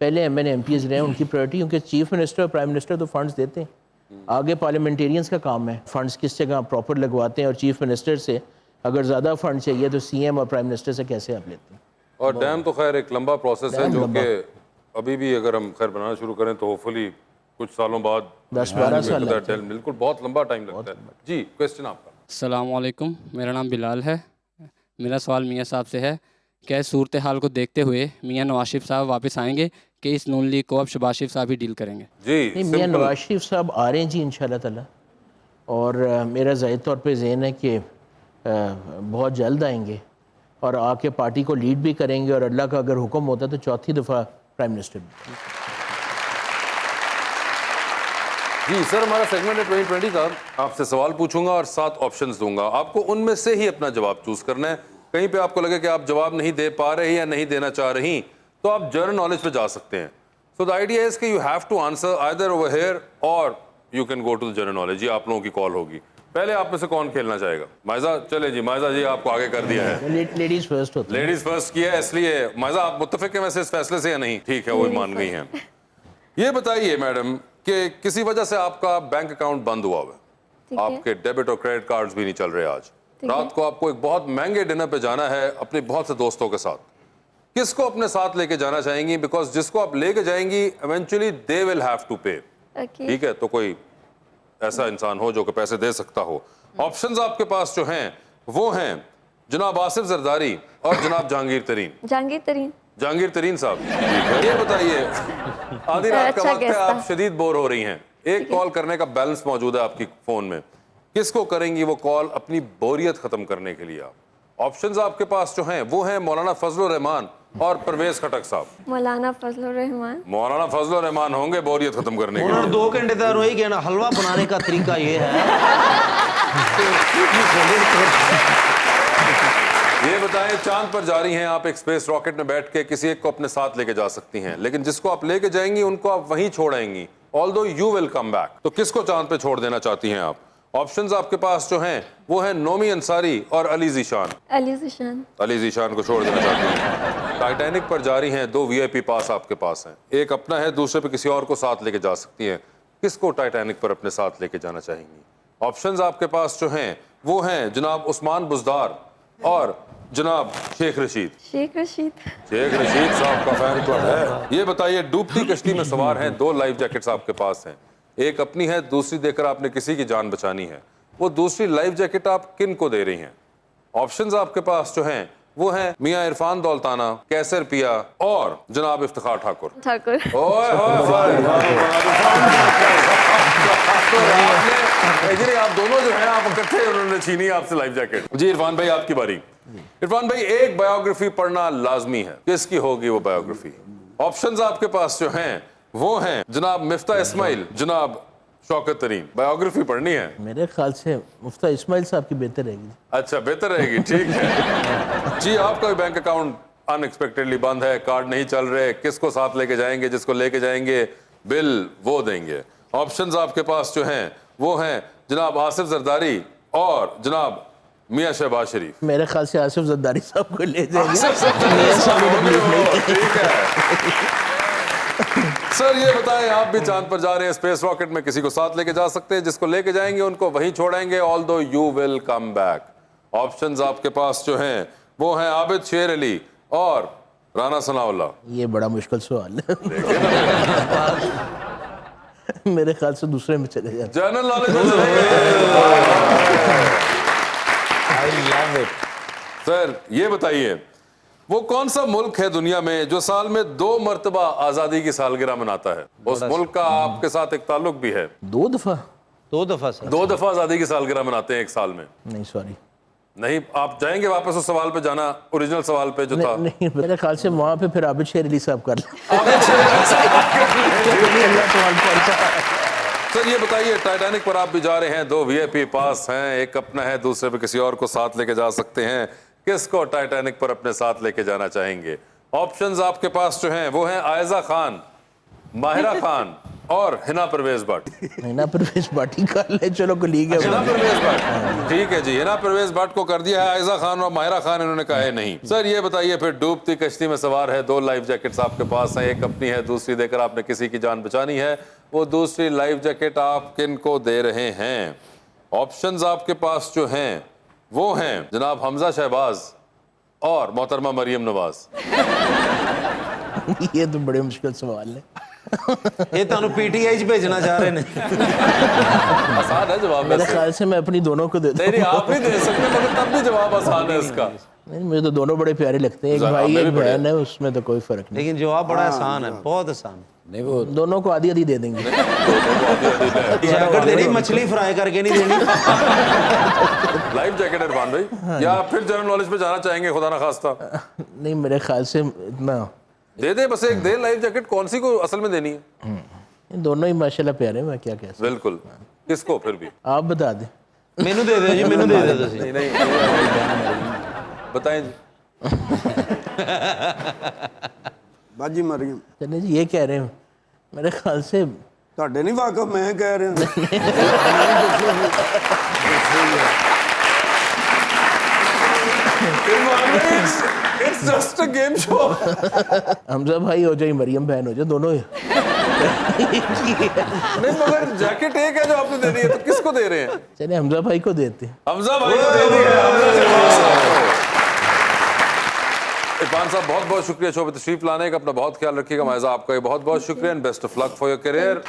पहले MNA MPs रहे हैं उनकी प्रायोरिटी, क्योंकि चीफ मिनिस्टर और प्राइम मिनिस्टर तो फंड्स देते हैं, आगे पार्लियामेंटेरियंस का काम है फंड्स किस जगह प्रॉपर लगवाते हैं, और चीफ मिनिस्टर से अगर ज़्यादा फंड चाहिए तो CM और प्राइम मिनिस्टर से कैसे आप लेते हैं। और डैम तो खैर एक लंबा प्रोसेस है जो कि अभी भी अगर हम खैर बनाना शुरू करें तो होपफुली कुछ सालों बाद 10-12 साल बिल्कुल बहुत लंबा टाइम लगता है। जी क्वेश्चन आपका। अस्सलाम वालेकुम, मेरा नाम बिलाल है। मेरा सवाल मियाँ साहब से है, क्या इस सूरत हाल को देखते हुए मियाँ नवाज शरीफ साहब वापस आएंगे कि इस नून लीग को अब शहबाज शरीफ साहब ही डील करेंगे? जी नहीं, मियाँ नवाज शरीफ साहब आ रहे हैं जी इंशाल्लाह ताला, और मेरा ज़ाहिर तौर पे ज़हन है कि बहुत जल्द आएंगे और आके पार्टी को लीड भी करेंगे, और अल्लाह का अगर हुक्म होता तो चौथी दफ़ा प्राइम मिनिस्टर भी। जी सर हमारा सेगमेंट है 2020 का। आपसे सवाल पूछूंगा और 7 ऑप्शंस दूंगा, आपको उनमें से ही अपना जवाब चूज करना है। कहीं पे आपको लगे कि आप जवाब नहीं दे पा रहे या नहीं देना चाह रही तो आप जनरल नॉलेज पे जा सकते हैं। सो द आइडिया इज कि you have to answer either over here और you can go to the general knowledge. ये आप लोगों की कॉल होगी। पहले आप में से कौन खेलना चाहेगा? माइजा चले जी, माइजा जी आपको आगे कर दिया है। लेडीज फर्स्ट होता है। लेडीज फर्स्ट किया है, इसलिए माइजा आप मुत्तफिक हैं वैसे इस फैसले से या नहीं? ठीक है, वो मान गई हैं। ये बताइए मैडम कि किसी वजह से आपका बैंक अकाउंट बंद हुआ हुआ है, आपके डेबिट और क्रेडिट कार्ड्स भी नहीं चल रहे आज, रात को आपको एक बहुत महंगे डिनर पे जाना है अपने बहुत से दोस्तों के साथ, किसको अपने साथ लेके जाना चाहेंगी? बिकॉज जिसको आप लेके जाएंगी eventually they will have to pay. ठीक है, तो कोई ऐसा इंसान हो जो कि पैसे दे सकता हो। ऑप्शंस आपके पास जो हैं वो हैं जनाब आसिफ जरदारी और जनाब जहांगीर तरीन। जहांगीर तरीन साहब, ये बताइए आधी रात का वक्त है, आप शदीद बोर हो रही हैं, एक कॉल करने का बैलेंस मौजूद है आपकी फोन में, किसको करेंगी वो कॉल अपनी बोरियत खत्म करने के लिए? आप ऑप्शंस आपके पास जो हैं वो हैं मौलाना फजलुर रहमान और परवेज खटक साहब। मौलाना फजलुर रहमान। मौलाना फजलुर रहमान होंगे बोरियत खत्म करने के उन्होंने लिए। 2 घंटे तक वही कहना हलवा बनाने का तरीका ये है। ये बताएं, चांद पर जा रही हैं आप, एक स्पेस रॉकेट में बैठ के किसी एक को अपने साथ लेके जा सकती हैं, लेकिन जिसको आप लेके जाएंगी उनको आप वहीं छोड़ेंगी, although you will come back. तो किसको चांद पे छोड़ देना चाहती हैं आप? ऑप्शंस आपके पास जो हैं वो हैं नोमी अंसारी और अली जीशान। अली जीशान को छोड़ देना चाहती हैं। टाइटैनिक पर जा रही हैं, 2 VIP पास आपके पास हैं, एक अपना है, दूसरे पे किसी और को साथ लेके जा सकती हैं, किसको टाइटैनिक पर अपने साथ लेके जाना चाहेंगी? ऑप्शंस आपके पास जो हैं वो हैं जनाब उस्मान बुज़दार और जनाब शेख रशीद। शेख रशीद। शेख रशीद साहब का फैन क्लब है। ये बताइए, डूबती कश्ती में सवार हैं, 2 लाइफ जैकेट्स आपके पास हैं, एक अपनी है, दूसरी देकर आपने किसी की जान बचानी है। वो दूसरी लाइफ जैकेट आप किन को दे रही हैं? ऑप्शंस आपके पास जो हैं वो हैं मियां इरफान दौलताना, कैसर पिया और जनाब इफ्तिखार ठाकुर। ठाकुर। ओए आपने आप दोनों जो हैं आप इकट्ठे उन्होंने छीनी आपसे लाइफ जैकेट। जी इरफान भाई आपकी बारी। इरफान भाई एक बायोग्राफी पढ़ना लाजमी है, किसकी होगी वो बायोग्राफी? ऑप्शंस आपके पास जो हैं वो हैं जनाब मिफ्ता इस्माइल, जनाब शौकत तरीन। बायोग्राफी पढ़नी है। मेरे ख्याल से मुफ्ता इस्माइल साहब की बेहतर रहेगी। अच्छा बेहतर रहेगी, ठीक है। जी आपका भी बैंक अकाउंट अनएक्सपेक्टेडली बंद है, कार्ड नहीं चल रहे, किसको साथ लेके जाएंगे? जिसको लेके जाएंगे बिल वो देंगे। ऑप्शंस आपके पास जो हैं वो हैं जनाब आसिफ जरदारी और जनाब मियां शहबाज शरीफ। मेरे ख्याल से आसिफ जरदारी साहब को ले जाएंगे। ठीक है सर, ये बताएं आप भी चांद पर जा रहे हैं स्पेस रॉकेट में, किसी को साथ लेके जा सकते हैं, जिसको लेके जाएंगे उनको वहीं छोड़ेंगे, although you will come back. Options आपके पास जो हैं वो हैं आबिद शेर अली और राना सनाउल्लाह। ये बड़ा मुश्किल सवाल है। मेरे ख्याल से दूसरे में चले जाते। जनरल नॉलेज सर ये बताइए, वो कौन सा मुल्क है दुनिया में जो साल में 2 मरतबा आजादी की सालगिरह मनाता है? उस मुल्क का आपके साथ एक ताल्लुक भी है। 2 दफा? 2 दफा सर। 2 दफा आजादी की सालगिरह मनाते हैं एक साल में। नहीं सॉरी, नहीं आप जाएंगे वापस उस सवाल पे जाना, ओरिजिनल सवाल पे जो था। नहीं मेरे ख्याल से वहाँ पे फिर आबिद शेर अली साहब कर लें। सर ये बताइए, टाइटैनिक पर आप भी जा रहे हैं, 2 VIP पास हैं, एक अपना है, दूसरे पे किसी और को साथ लेके जा सकते हैं, किसको टाइटैनिक पर अपने साथ लेके जाना चाहेंगे? ऑप्शंस आपके पास जो हैं वो हैं आयजा खान, माहिरा खान और हिना परवेज भट्ट। हिना परवेज भट्ट ही कर ले, चलो कोलीग है। हिना परवेज भट्ट ठीक है जी, हिना परवेज भट्ट को कर दिया है, आयजा खान और माहिरा खान इन्होंने कहा है नहीं। सर ये बताइए फिर, डूबती कश्ती में सवार है, 2 लाइफ जैकेट्स आपके पास हैं, एक अपनी है, दूसरी देकर आपने किसी की जान बचानी है, वो दूसरी लाइफ जैकेट आप किन को दे रहे हैं? ऑप्शंस आपके पास जो हैं वो हैं जनाब हमजा शहबाज और मोहतरमा मरियम नवाज। ये तो बड़े मुश्किल सवाल है। ये तो PTI च भेजना चाह रहे हैं। आसान है जवाब। मेरे ख्याल से मैं अपनी दोनों को दे दूं। नहीं आप भी दे सकते हैं, मगर तब भी जवाब आसान है इसका। नहीं मुझे तो दोनों बड़े प्यारे लगते हैं, एक भाई एक बहन है, उसमें तो कोई फर्क नहीं। लेकिन जवाब बड़ा आसान है, बहुत आसान। नहीं वो दोनों को आधी आधी दे देंगे। जैकेट देनी, मछली फ्राई करके नहीं देनी। लाइफ जैकेट इरफान भाई, या फिर जनरल नॉलेज पे जाना चाहेंगे खुदा ना खास्ता? नहीं मेरे ख्याल से इतना दे दे, बस एक दे लाइफ जैकेट। कौन सी को असल में देनी है? दोनों ही माशाल्लाह प्यारे हैं, मैं क्या कह सकता। बिल्कुल, किसको फिर भी आप बता दें। मेनू दे दो जी, मेनू दे दो तुसी। नहीं बताएं जी। बाजी मरियम। चलिए जी, ये कह रहे हैं मेरे ख्याल से ਤੁਹਾਡੇ ਨਹੀਂ ਵਾਕਫ, ਮੈਂ ਕਹਿ ਰਿਹਾ। It's just a game show. Hamza भाई हो जाए, मरियम बहन हो जाए, दोनों ही। नहीं मगर जैकेट एक है जो आपने दे दी है, तो किसको दे रहे हैं? चलिए हमजा भाई को देते हैं। हमजा भाई को दे दिया। इरफान साहब बहुत बहुत शुक्रिया शो पे तशरीफ लाने का, अपना बहुत ख्याल रखिएगा। मायजा आपका बहुत बहुत शुक्रिया and best of luck for your career.